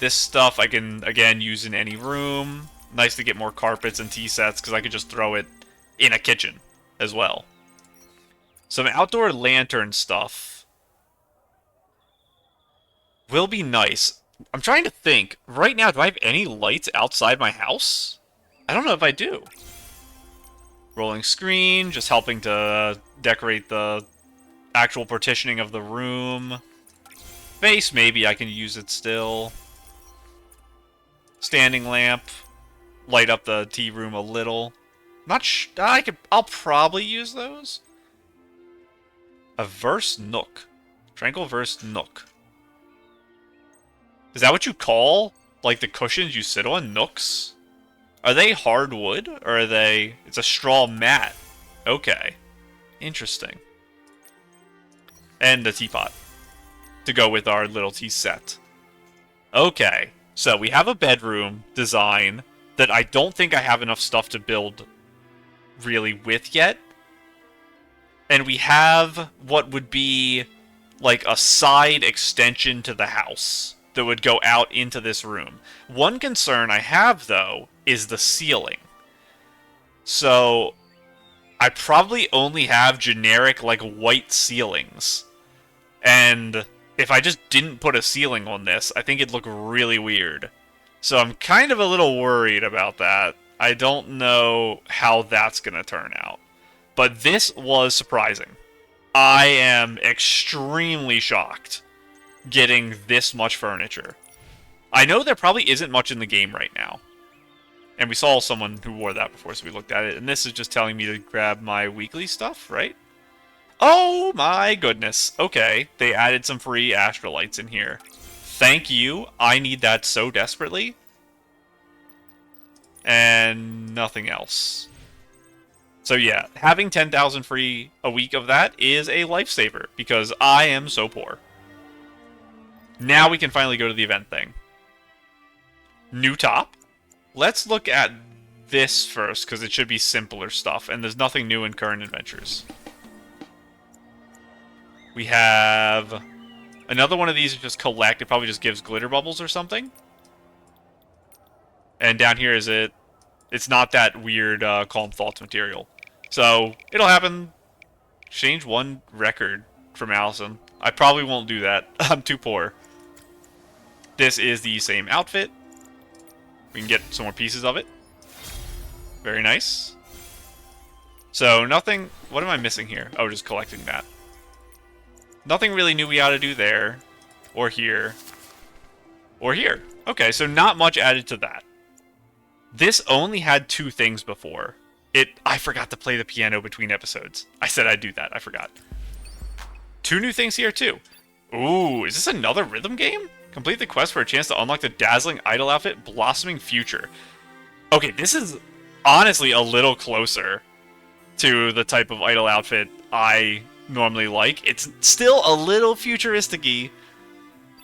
This stuff I can, again, use in any room. Nice to get more carpets and tea sets, because I could just throw it in a kitchen as well. Some outdoor lantern stuff will be nice. I'm trying to think. Right now, do I have any lights outside my house? I don't know if I do. Rolling screen, just helping to decorate the actual partitioning of the room. Vase, maybe I can use it still. Standing lamp, light up the tea room a little. I'll probably use those. A verse nook. Tranquil verse nook. Is that what you call, like, the cushions you sit on? Nooks? Are they hardwood, or are they... It's a straw mat. Okay. Interesting. And the teapot. To go with our little tea set. Okay. So, we have a bedroom design that I don't think I have enough stuff to build really with yet. And we have what would be, like, a side extension to the house that would go out into this room. One concern I have, though, is the ceiling. So, I probably only have generic, like, white ceilings. And if I just didn't put a ceiling on this, I think it'd look really weird. So I'm kind of a little worried about that. I don't know how that's going to turn out. But this was surprising. I am extremely shocked getting this much furniture. I know there probably isn't much in the game right now. And we saw someone who wore that before, so we looked at it. And this is just telling me to grab my weekly stuff, right? Oh my goodness. Okay, they added some free Astralites in here. Thank you. I need that so desperately. And nothing else. So yeah, having 10,000 free a week of that is a lifesaver, because I am so poor. Now we can finally go to the event thing. New top. Let's look at this first, because it should be simpler stuff, and there's nothing new in current adventures. We have another one of these to just collect. It probably just gives glitter bubbles or something. And down here is it. It's not that weird Calm Thoughts material. So, it'll happen. Change one record from Alison. I probably won't do that. I'm too poor. This is the same outfit. We can get some more pieces of it. Very nice. So, nothing... What am I missing here? Oh, just collecting that. Nothing really new we ought to do there. Or here. Or here. Okay, so not much added to that. This only had 2 things before. I forgot to play the piano between episodes. I said I'd do that. I forgot. 2 new things here, too. Ooh, is this another rhythm game? Complete the quest for a chance to unlock the dazzling idol outfit, Blossoming Future. Okay, this is honestly a little closer to the type of idol outfit I normally like. It's still a little futuristic-y.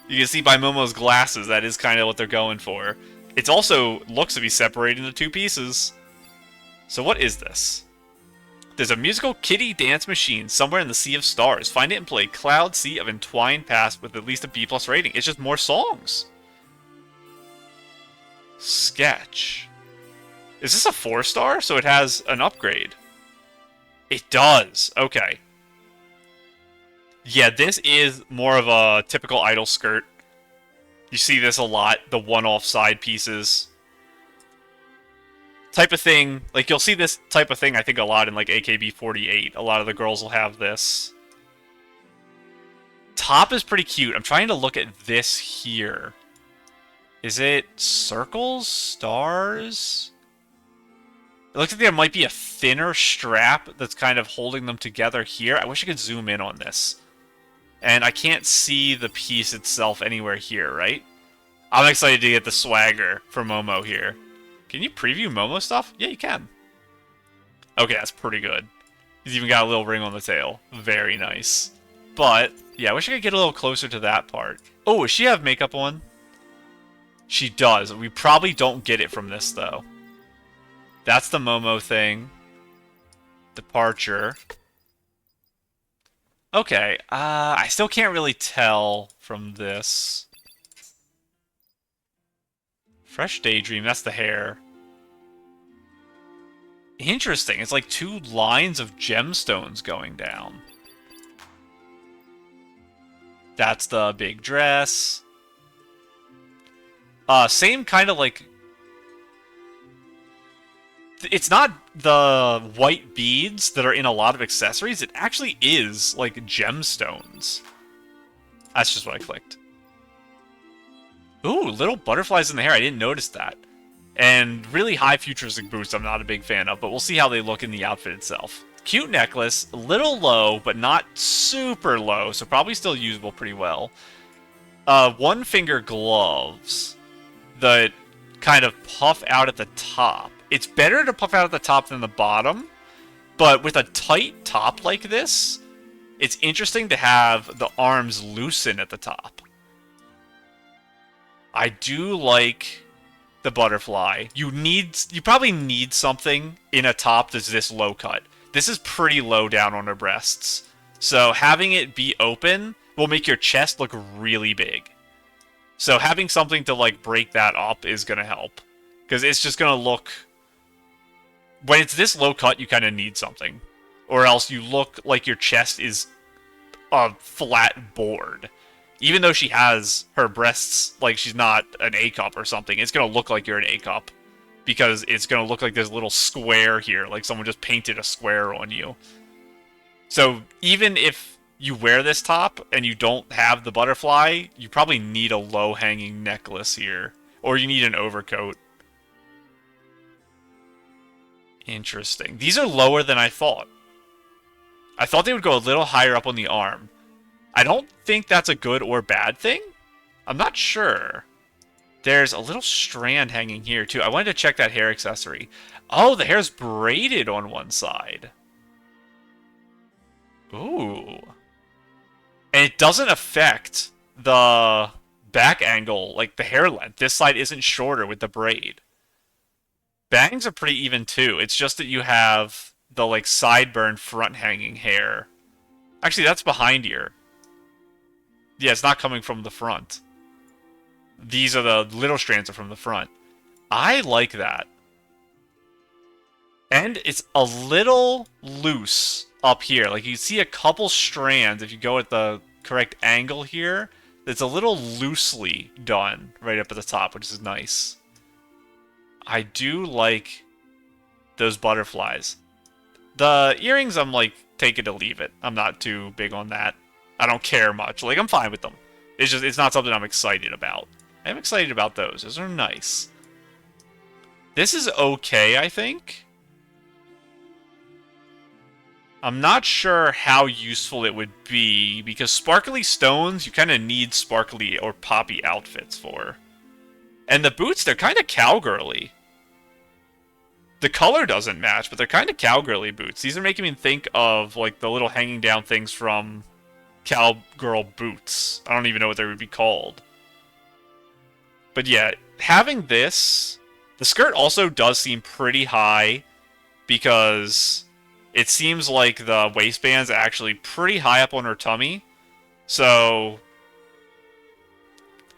You can see by Momo's glasses, that is kind of what they're going for. It also looks to be separated into 2 pieces. So what is this? There's a musical kiddie dance machine somewhere in the Sea of Stars. Find it and play Cloud Sea of Entwined Past with at least a B+ rating. It's just more songs. Sketch. Is this a 4-star? So it has an upgrade. It does. Okay. Yeah, this is more of a typical idol skirt. You see this a lot, the one-off side pieces. type of thing. Like, you'll see this type of thing, I think, a lot in, like, AKB48. A lot of the girls will have this. Top is pretty cute. I'm trying to look at this here. Is it circles? Stars? It looks like there might be a thinner strap that's kind of holding them together here. I wish I could zoom in on this. And I can't see the piece itself anywhere here, right? I'm excited to get the swagger for Momo here. Can you preview Momo stuff? Yeah, you can. Okay, that's pretty good. He's even got a little ring on the tail. Very nice. But, yeah, I wish I could get a little closer to that part. Oh, does she have makeup on? She does. We probably don't get it from this, though. That's the Momo thing. Departure. Okay, I still can't really tell from this. Fresh Daydream, that's the hair. Interesting, it's like 2 lines of gemstones going down. That's the big dress. Same kind of like... It's not the white beads that are in a lot of accessories. It actually is, like, gemstones. That's just what I clicked. Ooh, little butterflies in the hair. I didn't notice that. And really high futuristic boots I'm not a big fan of, but we'll see how they look in the outfit itself. Cute necklace. A little low, but not super low, so probably still usable pretty well. 1-finger gloves that kind of puff out at the top. It's better to puff out at the top than the bottom, but with a tight top like this, it's interesting to have the arms loosen at the top. I do like the butterfly. You probably need something in a top that's this low cut. This is pretty low down on her breasts. So having it be open will make your chest look really big. So having something to like break that up is going to help. Because it's just going to look... When it's this low cut, you kind of need something. Or else you look like your chest is a flat board. Even though she has her breasts like she's not an A-cup or something, it's going to look like you're an A-cup. Because it's going to look like there's a little square here, like someone just painted a square on you. So even if you wear this top and you don't have the butterfly, you probably need a low-hanging necklace here. Or you need an overcoat. Interesting. These are lower than I thought. I thought they would go a little higher up on the arm. I don't think that's a good or bad thing. I'm not sure. There's a little strand hanging here, too. I wanted to check that hair accessory. Oh, the hair's braided on one side. Ooh. And it doesn't affect the back angle, like the hair length. This side isn't shorter with the braid. Bangs are pretty even too. It's just that you have the like sideburn front hanging hair. Actually, that's behind here. Yeah, it's not coming from the front. These are the little strands are from the front. I like that. And it's a little loose up here. Like you see a couple strands if you go at the correct angle here. It's a little loosely done right up at the top, which is nice. I do like those butterflies. The earrings, I'm like, take it or leave it. I'm not too big on that. I don't care much. Like, I'm fine with them. It's just, it's not something I'm excited about. I'm excited about those. Those are nice. This is okay, I think. I'm not sure how useful it would be, because sparkly stones, you kind of need sparkly or poppy outfits for. And the boots, they're kind of cowgirly. The color doesn't match, but they're kind of cowgirly boots. These are making me think of, like, the little hanging down things from cowgirl boots. I don't even know what they would be called. But yeah, having this... The skirt also does seem pretty high, because it seems like the waistband's actually pretty high up on her tummy. So...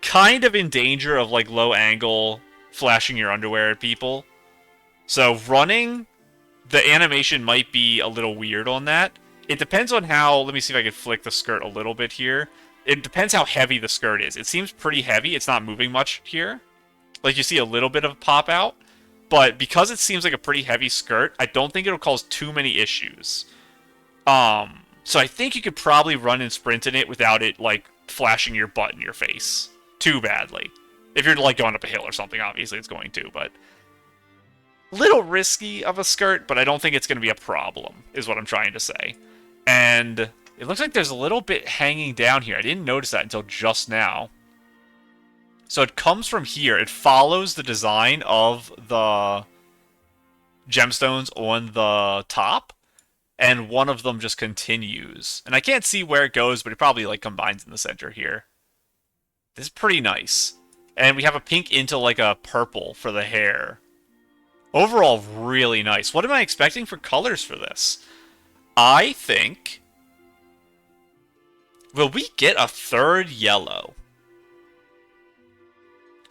kind of in danger of, like, low angle flashing your underwear at people. So running, the animation might be a little weird on that. It depends on how... Let me see if I can flick the skirt a little bit here. It depends how heavy the skirt is. It seems pretty heavy. It's not moving much here. Like, you see a little bit of pop out. but because it seems like a pretty heavy skirt, I don't think it'll cause too many issues. So I think you could probably run and sprint in it without it, like, flashing your butt in your face too badly. If you're, like, going up a hill or something, obviously it's going to, but... Little risky of a skirt, but I don't think it's going to be a problem, is what I'm trying to say. And it looks like there's a little bit hanging down here. I didn't notice that until just now. So it comes from here. It follows the design of the gemstones on the top, and one of them just continues. And I can't see where it goes, but it probably like combines in the center here. This is pretty nice. And we have a pink into like a purple for the hair. Overall, really nice. What am I expecting for colors for this? I think... Will we get a third yellow?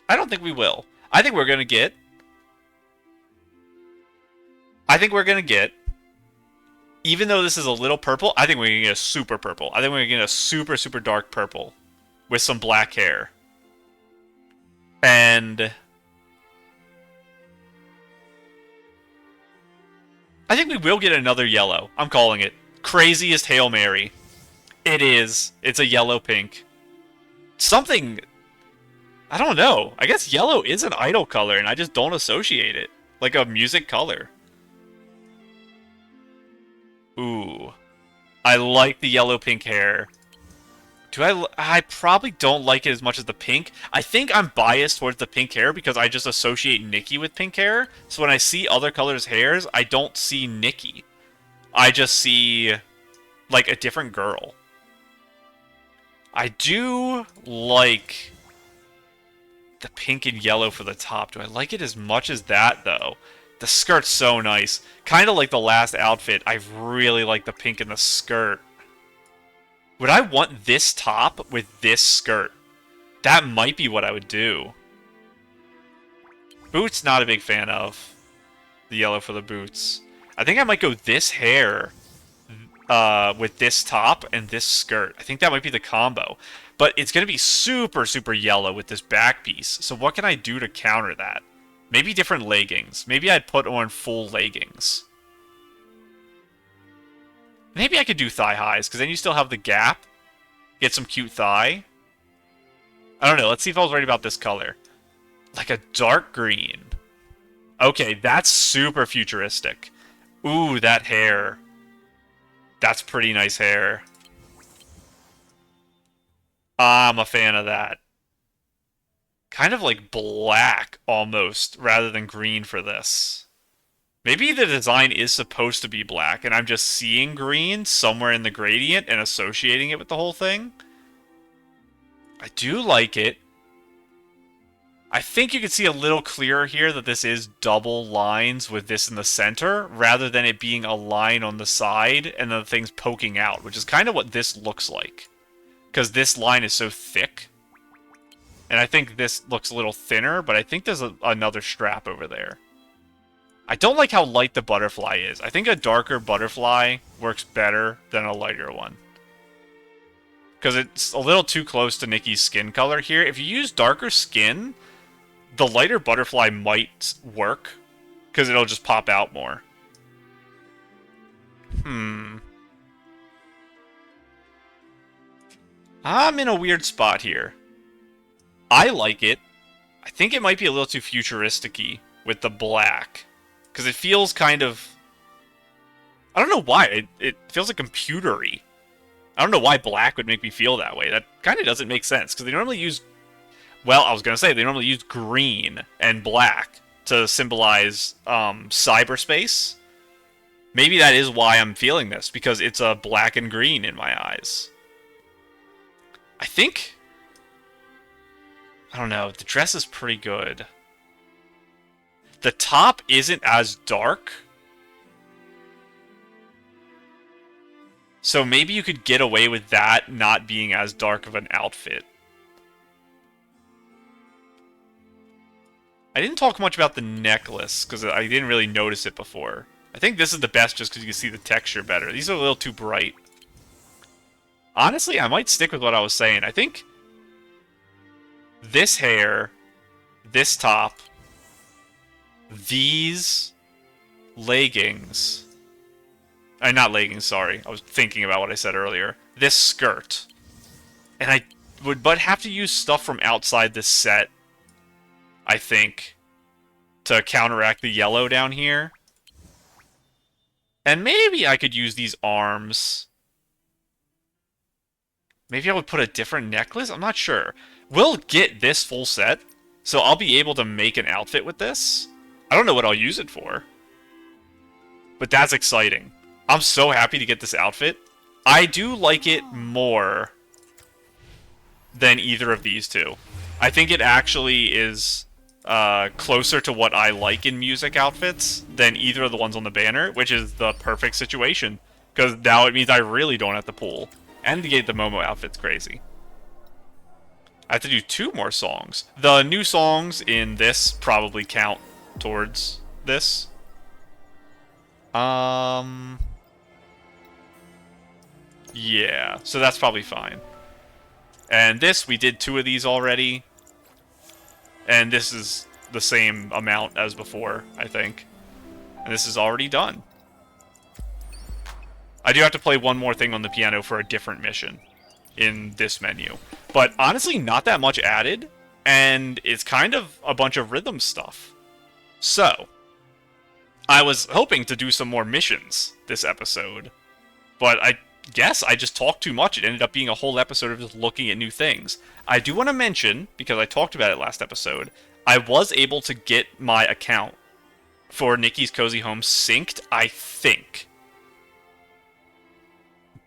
I don't think we will. I think we're going to get... Even though this is a little purple, I think we're going to get a super purple. I think we're going to get a super, super dark purple. With some black hair. And... I think we will get another yellow. I'm calling it. Craziest Hail Mary. It is. It's a yellow-pink. Something... I don't know. I guess yellow is an idol color, and I just don't associate it. Like a music color. Ooh. I like the yellow-pink hair. I probably don't like it as much as the pink. I think I'm biased towards the pink hair because I just associate Nikki with pink hair. So when I see other colors' hairs, I don't see Nikki. I just see, like, a different girl. I do like the pink and yellow for the top. Do I like it as much as that, though? The skirt's so nice. Kind of like the last outfit. I really like the pink in the skirt. Would I want this top with this skirt? That might be what I would do. Boots, not a big fan of. The yellow for the boots. I think I might go this hair with this top and this skirt. I think that might be the combo. But it's going to be super, super yellow with this back piece. So what can I do to counter that? Maybe different leggings. Maybe I'd put on full leggings. Maybe I could do thigh highs, because then you still have the gap. Get some cute thigh. I don't know. Let's see if I was right about this color. Like a dark green. Okay, that's super futuristic. Ooh, that hair. That's pretty nice hair. I'm a fan of that. Kind of like black, almost, rather than green for this. Maybe the design is supposed to be black, and I'm just seeing green somewhere in the gradient and associating it with the whole thing. I do like it. I think you can see a little clearer here that this is double lines with this in the center, rather than it being a line on the side and the things poking out, which is kind of what this looks like. Because this line is so thick. And I think this looks a little thinner, but I think there's another strap over there. I don't like how light the butterfly is. I think a darker butterfly works better than a lighter one. Because it's a little too close to Nikki's skin color here. If you use darker skin, the lighter butterfly might work. Because it'll just pop out more. I'm in a weird spot here. I like it. I think it might be a little too futuristic-y with the black. Because it feels kind of... I don't know why. It feels like computer-y. I don't know why black would make me feel that way. That kind of doesn't make sense. Because they normally use... Well, I was going to say, they normally use green and black to symbolize cyberspace. Maybe that is why I'm feeling this. Because it's a black and green in my eyes. I think... I don't know. The dress is pretty good. The top isn't as dark. So maybe you could get away with that not being as dark of an outfit. I didn't talk much about the necklace, because I didn't really notice it before. I think this is the best just because you can see the texture better. These are a little too bright. Honestly, I might stick with what I was saying. I think this hair, this top, these leggings... not leggings, sorry. I was thinking about what I said earlier. This skirt. And I would but have to use stuff from outside this set, I think, to counteract the yellow down here. And maybe I could use these arms. Maybe I would put a different necklace? I'm not sure. We'll get this full set, so I'll be able to make an outfit with this. I don't know what I'll use it for. But that's exciting. I'm so happy to get this outfit. I do like it more than either of these two. I think it actually is closer to what I like in music outfits than either of the ones on the banner, which is the perfect situation. Because now it means I really don't have to pull. And to get the Momo outfit's crazy. I have to do 2 more songs. The new songs in this probably count towards this. Yeah, so that's probably fine. And this, we did 2 of these already. And this is the same amount as before, I think. And this is already done. I do have to play one more thing on the piano for a different mission in this menu. But honestly, not that much added, and it's kind of a bunch of rhythm stuff. So, I was hoping to do some more missions this episode, but I guess I just talked too much. It ended up being a whole episode of just looking at new things. I do want to mention, because I talked about it last episode, I was able to get my account for Nikki's Cozy Home synced, I think.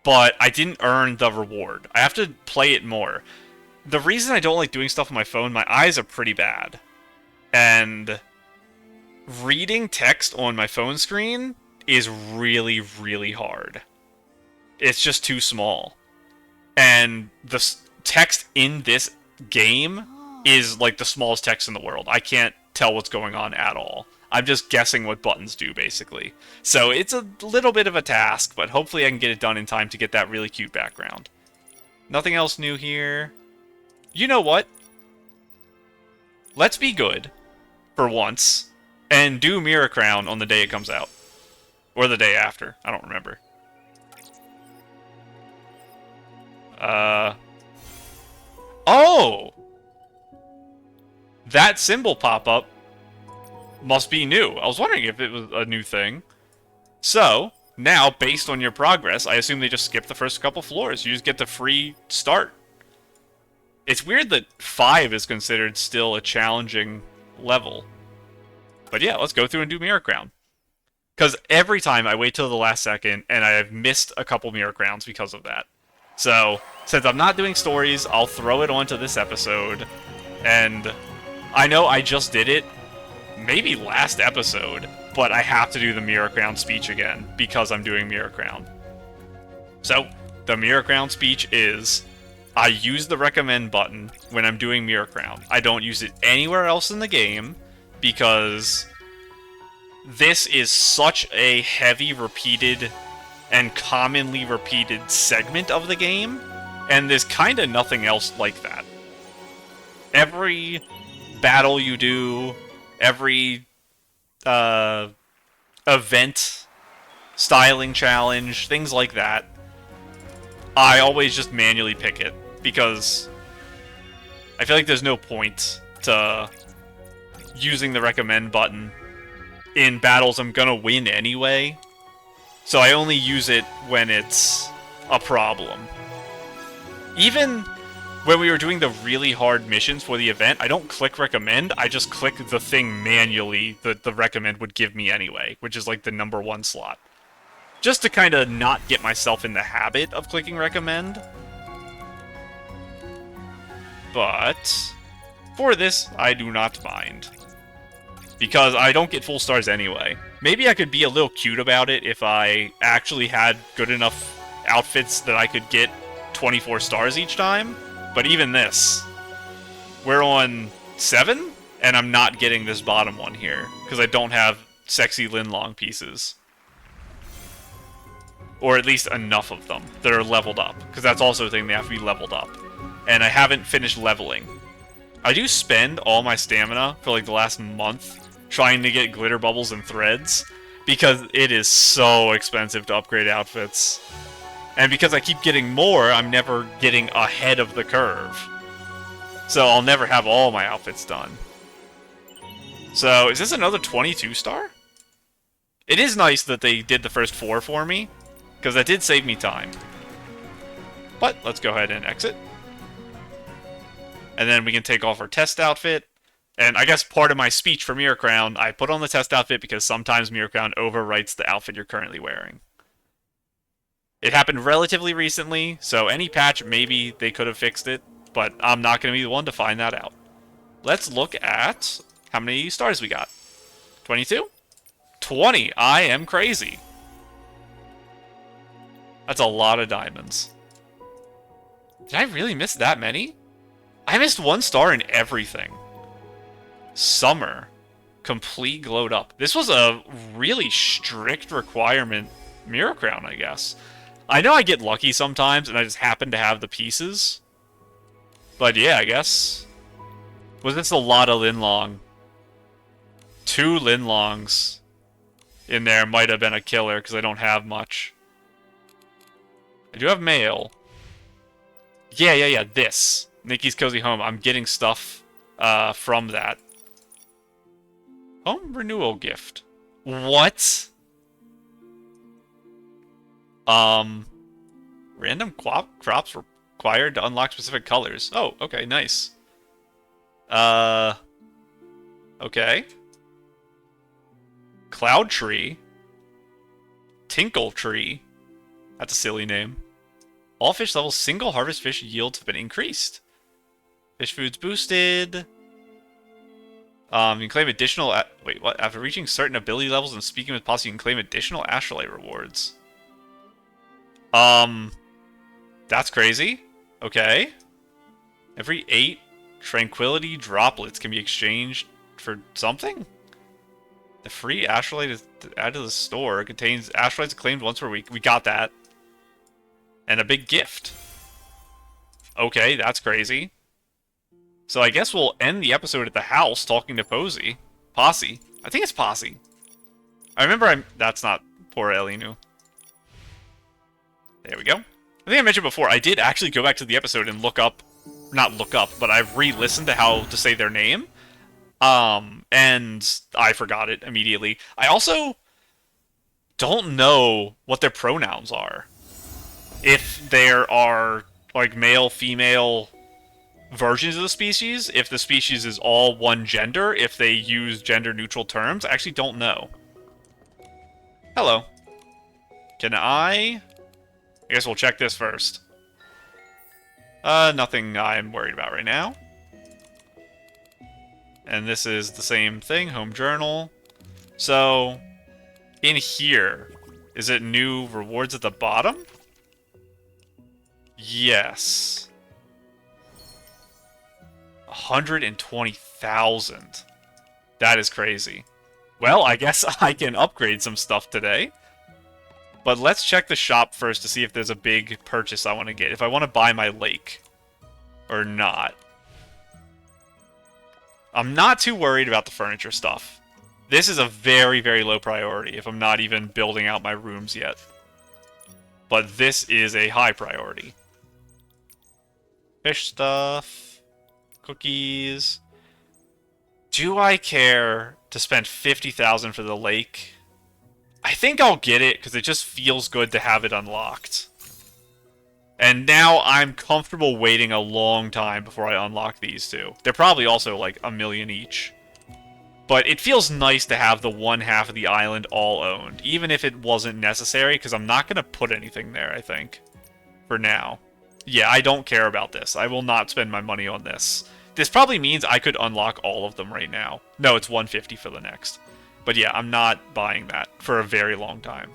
But I didn't earn the reward. I have to play it more. The reason I don't like doing stuff on my phone, my eyes are pretty bad. And reading text on my phone screen is really, really hard. It's just too small. And the text in this game is like the smallest text in the world. I can't tell what's going on at all. I'm just guessing what buttons do, basically. So it's a little bit of a task, but hopefully I can get it done in time to get that really cute background. Nothing else new here. You know what? Let's be good, for once, and do Miracrown on the day it comes out. Or the day after. I don't remember. Oh! That symbol pop-up must be new. I was wondering if it was a new thing. So, now, based on your progress, I assume they just skip the first couple floors. You just get the free start. It's weird that 5 is considered still a challenging level. But yeah, let's go through and do Miracrown. Because every time I wait till the last second, and I have missed a couple Miracrowns because of that. So, since I'm not doing stories, I'll throw it onto this episode. And I know I just did it, maybe last episode, but I have to do the Miracrown speech again, because I'm doing Miracrown. So, the Miracrown speech is, I use the recommend button when I'm doing Miracrown. I don't use it anywhere else in the game, because this is such a heavy repeated and commonly repeated segment of the game, and there's kinda nothing else like that. Every battle you do, every event, styling challenge, things like that, I always just manually pick it, because I feel like there's no point to using the recommend button in battles I'm gonna win anyway. So I only use it when it's a problem. Even when we were doing the really hard missions for the event, I don't click recommend, I just click the thing manually that the recommend would give me anyway, which is like the #1 slot. Just to kind of not get myself in the habit of clicking recommend. But for this, I do not mind. Because I don't get full stars anyway. Maybe I could be a little cute about it if I actually had good enough outfits that I could get 24 stars each time. But even this, we're on 7, and I'm not getting this bottom one here, because I don't have sexy Linlong pieces. Or at least enough of them that are leveled up, because that's also a thing, they have to be leveled up. And I haven't finished leveling. I do spend all my stamina for like the last month trying to get glitter bubbles and threads, because it is so expensive to upgrade outfits. And because I keep getting more, I'm never getting ahead of the curve. So I'll never have all my outfits done. So, is this another 22 star? It is nice that they did the first 4 for me, because that did save me time. But, let's go ahead and exit. And then we can take off our test outfit. And I guess part of my speech for Miracrown, I put on the test outfit because sometimes Miracrown overwrites the outfit you're currently wearing. It happened relatively recently, so any patch, maybe they could have fixed it, but I'm not going to be the one to find that out. Let's look at how many stars we got. 22? 20! I am crazy. That's a lot of diamonds. Did I really miss that many? I missed 1 star in everything. Summer. Complete glowed up. This was a really strict requirement Miracrown, I guess. I know I get lucky sometimes, and I just happen to have the pieces. But yeah, I guess. Was this a lot of Linlong? 2 Linlongs in there might have been a killer, because I don't have much. I do have mail. Yeah, this. Nikki's Cozy Home. I'm getting stuff from that. Home renewal gift. What? Random crops required to unlock specific colors. Oh, okay, nice. Okay. Cloud Tree. Tinkle Tree. That's a silly name. All fish levels, single harvest fish yields have been increased. Fish foods boosted. You can claim additional... wait, what? After reaching certain ability levels and speaking with posse, you can claim additional Astralite rewards. That's crazy. Okay. Every 8 Tranquility droplets can be exchanged for something? The free Astralite is added to the store. It contains Astralites claimed once per week. We got that. And a big gift. Okay, that's crazy. So I guess we'll end the episode at the house talking to Posse. Posse. I think it's Posse. I remember that's not poor Elinu. There we go. I think I mentioned before, I did actually go back to the episode and look up... Not look up, but I've re-listened to how to say their name. And I forgot it immediately. I also don't know what their pronouns are. If there are, like, male, female versions of the species, if the species is all one gender, if they use gender-neutral terms, I actually don't know. Hello. Can I guess we'll check this first. Nothing I'm worried about right now. And this is the same thing, home journal. So, in here, is it new rewards at the bottom? Yes. 120,000. That is crazy. Well, I guess I can upgrade some stuff today. But let's check the shop first to see if there's a big purchase I want to get. If I want to buy my lake. Or not. I'm not too worried about the furniture stuff. This is a very, very low priority if I'm not even building out my rooms yet. But this is a high priority. Fish stuff. Cookies. Do I care to spend 50,000 for the lake? I think I'll get it because it just feels good to have it unlocked. And now I'm comfortable waiting a long time before I unlock these two. They're probably also like $1 million each. But it feels nice to have the one half of the island all owned, even if it wasn't necessary, because I'm not going to put anything there, I think, for now. Yeah, I don't care about this. I will not spend my money on this. This probably means I could unlock all of them right now. No, it's 150 for the next. But yeah, I'm not buying that for a very long time.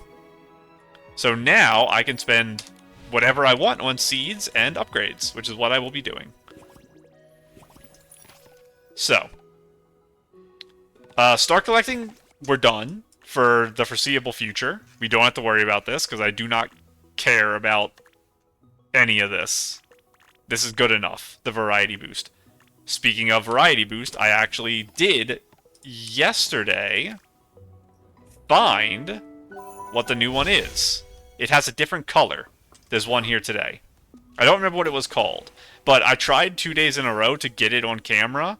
So now I can spend whatever I want on seeds and upgrades, which is what I will be doing. So, star collecting, we're done for the foreseeable future. We don't have to worry about this because I do not care about any of this. This is good enough, the variety boost. Speaking of variety boost, I actually did yesterday find what the new one is. It has a different color. There's one here today. I don't remember what it was called, but I tried 2 days in a row to get it on camera,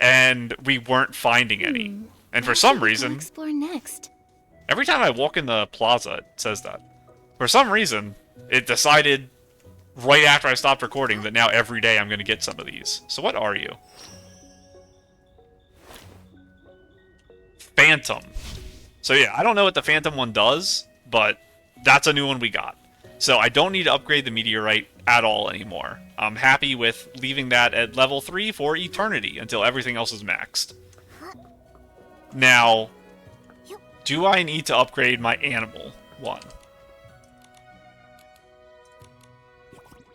and we weren't finding any. And for some reason, Explore next. every time I walk in the plaza, it says that. For some reason, it decided right after I stopped recording that now every day I'm going to get some of these. So what are you? Phantom. So yeah, I don't know what the Phantom one does, but that's a new one we got. So I don't need to upgrade the Meteorite at all anymore. I'm happy with leaving that at level 3 for eternity until everything else is maxed. Now, do I need to upgrade my animal one?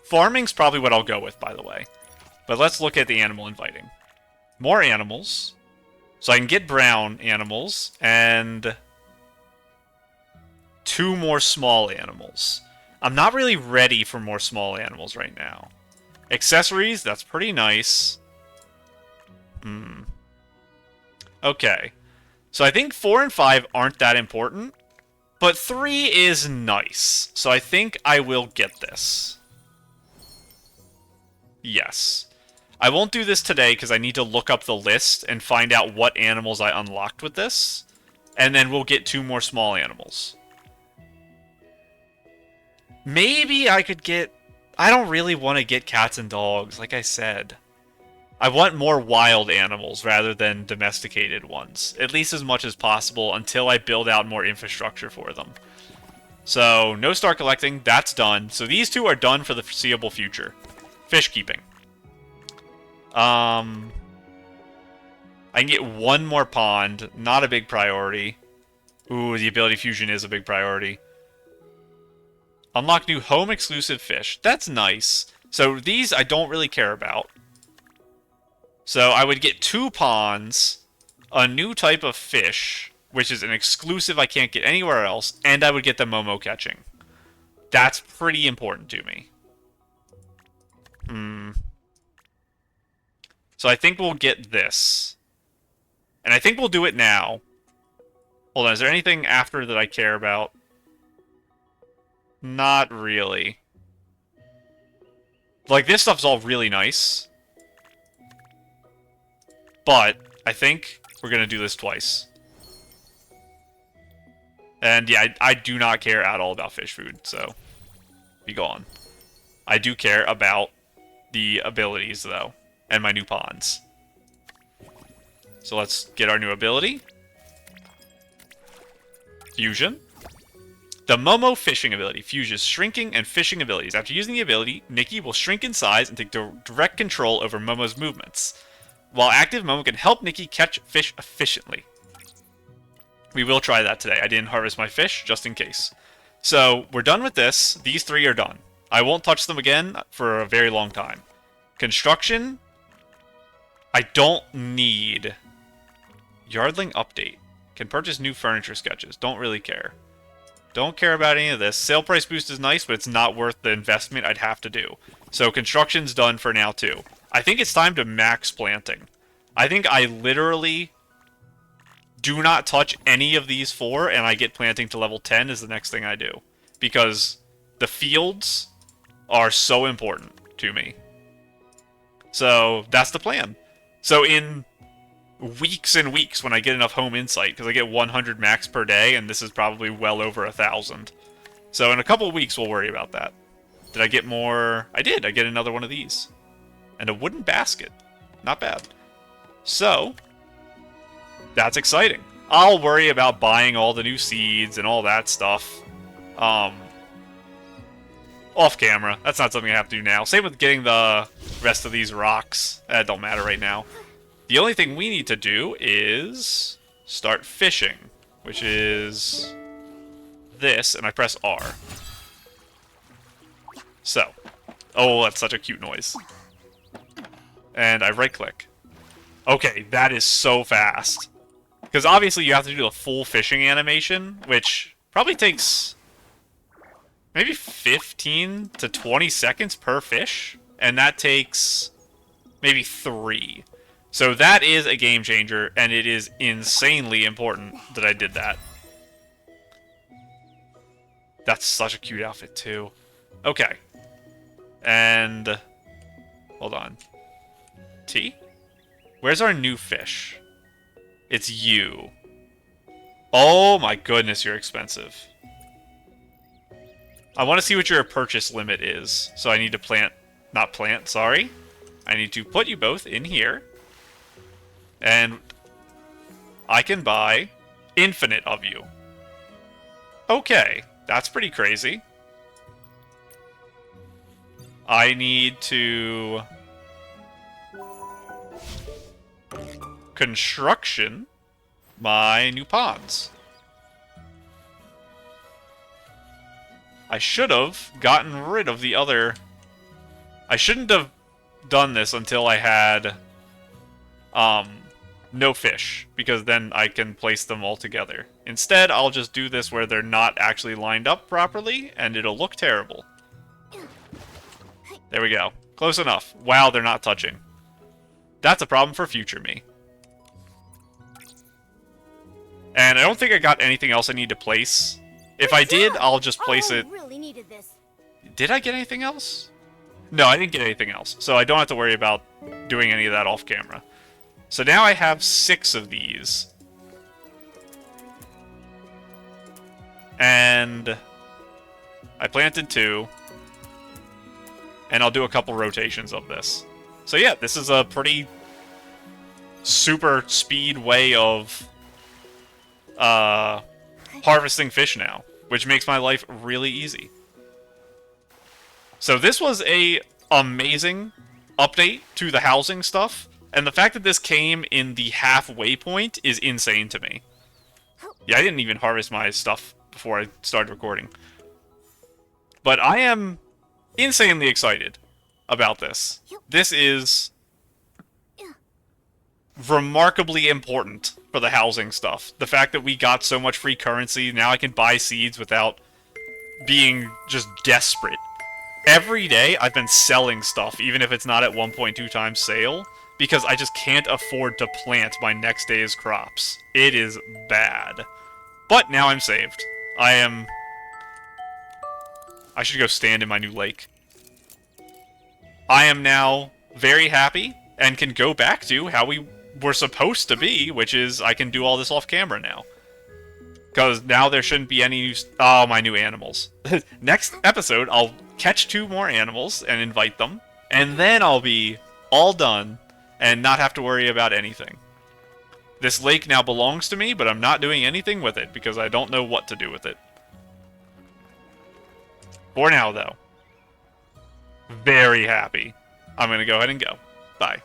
Farming's probably what I'll go with, by the way. But let's look at the animal inviting. More animals. So I can get brown animals, and 2 more small animals. I'm not really ready for more small animals right now. Accessories, that's pretty nice. Okay. So I think 4 and 5 aren't that important, but 3 is nice. So I think I will get this. Yes. I won't do this today because I need to look up the list and find out what animals I unlocked with this. And then we'll get 2 more small animals. Maybe I could get... I don't really want to get cats and dogs, like I said. I want more wild animals rather than domesticated ones. At least as much as possible until I build out more infrastructure for them. So, no star collecting, that's done. So these 2 are done for the foreseeable future. Fish keeping. I can get 1 more pond. Not a big priority. Ooh, the ability fusion is a big priority. Unlock new home exclusive fish. That's nice. So these I don't really care about. So I would get 2 ponds, a new type of fish, which is an exclusive I can't get anywhere else, and I would get the Momo catching. That's pretty important to me. So I think we'll get this. And I think we'll do it now. Hold on, is there anything after that I care about? Not really. Like, this stuff's all really nice. But I think we're going to do this twice. And yeah, I do not care at all about fish food, so be gone. I do care about the abilities, though, and my new ponds. So let's get our new ability. Fusion. The Momo fishing ability fuses shrinking and fishing abilities. After using the ability, Nikki will shrink in size and take direct control over Momo's movements. While active, Momo can help Nikki catch fish efficiently. We will try that today. I didn't harvest my fish, just in case. So, we're done with this. These 3 are done. I won't touch them again for a very long time. Construction. I don't need. Yardling update. Can purchase new furniture sketches. Don't really care. Don't care about any of this. Sale price boost is nice, but it's not worth the investment I'd have to do. So construction's done for now, too. I think it's time to max planting. I think I literally do not touch any of these 4, and I get planting to level 10 is the next thing I do. Because the fields are so important to me. So, that's the plan. So, in weeks and weeks when I get enough home insight, because I get 100 max per day, and this is probably well over 1,000. So, in a couple of weeks, we'll worry about that. Did I get more? I did. I get another one of these. And a wooden basket. Not bad. So, that's exciting. I'll worry about buying all the new seeds and all that stuff. Off camera. That's not something I have to do now. Same with getting the rest of these rocks. That don't matter right now. The only thing we need to do is start fishing, which is this, and I press R. So. Oh, that's such a cute noise. And I right-click. Okay, that is so fast. Because obviously you have to do the full fishing animation, which probably takes maybe 15 to 20 seconds per fish. And that takes maybe 3. So that is a game changer, and it is insanely important that I did that. That's such a cute outfit, too. Okay. And... hold on. T? Where's our new fish? It's you. Oh my goodness, you're expensive. I want to see what your purchase limit is. So I need to plant... not plant, sorry. I need to put you both in here. And I can buy infinite of you. Okay, that's pretty crazy. I need to... construction my new ponds. I should have gotten rid of the other... I shouldn't have done this until I had... no fish, because then I can place them all together. Instead, I'll just do this where they're not actually lined up properly, and it'll look terrible. There we go. Close enough. Wow, they're not touching. That's a problem for future me. And I don't think I got anything else I need to place. If I did, I'll just place it... really needed this. Did I get anything else? No, I didn't get anything else, so I don't have to worry about doing any of that off camera. So now I have 6 of these. And I planted 2. And I'll do a couple rotations of this. So yeah, this is a pretty super speed way of harvesting fish now, which makes my life really easy. So this was a amazing update to the housing stuff. And the fact that this came in the halfway point is insane to me. Yeah, I didn't even harvest my stuff before I started recording. But I am insanely excited about this. This is remarkably important for the housing stuff. The fact that we got so much free currency, now I can buy seeds without being just desperate. Every day I've been selling stuff, even if it's not at 1.2 times sale, because I just can't afford to plant my next day's crops. It is bad. But now I'm saved. I should go stand in my new lake. I am now very happy and can go back to how we were supposed to be, which is I can do all this off camera now. Because now there shouldn't be any new... oh, my new animals. Next episode, I'll catch 2 more animals and invite them. And then I'll be all done and not have to worry about anything. This lake now belongs to me, but I'm not doing anything with it because I don't know what to do with it. For now, though. Very happy. I'm going to go ahead and go. Bye.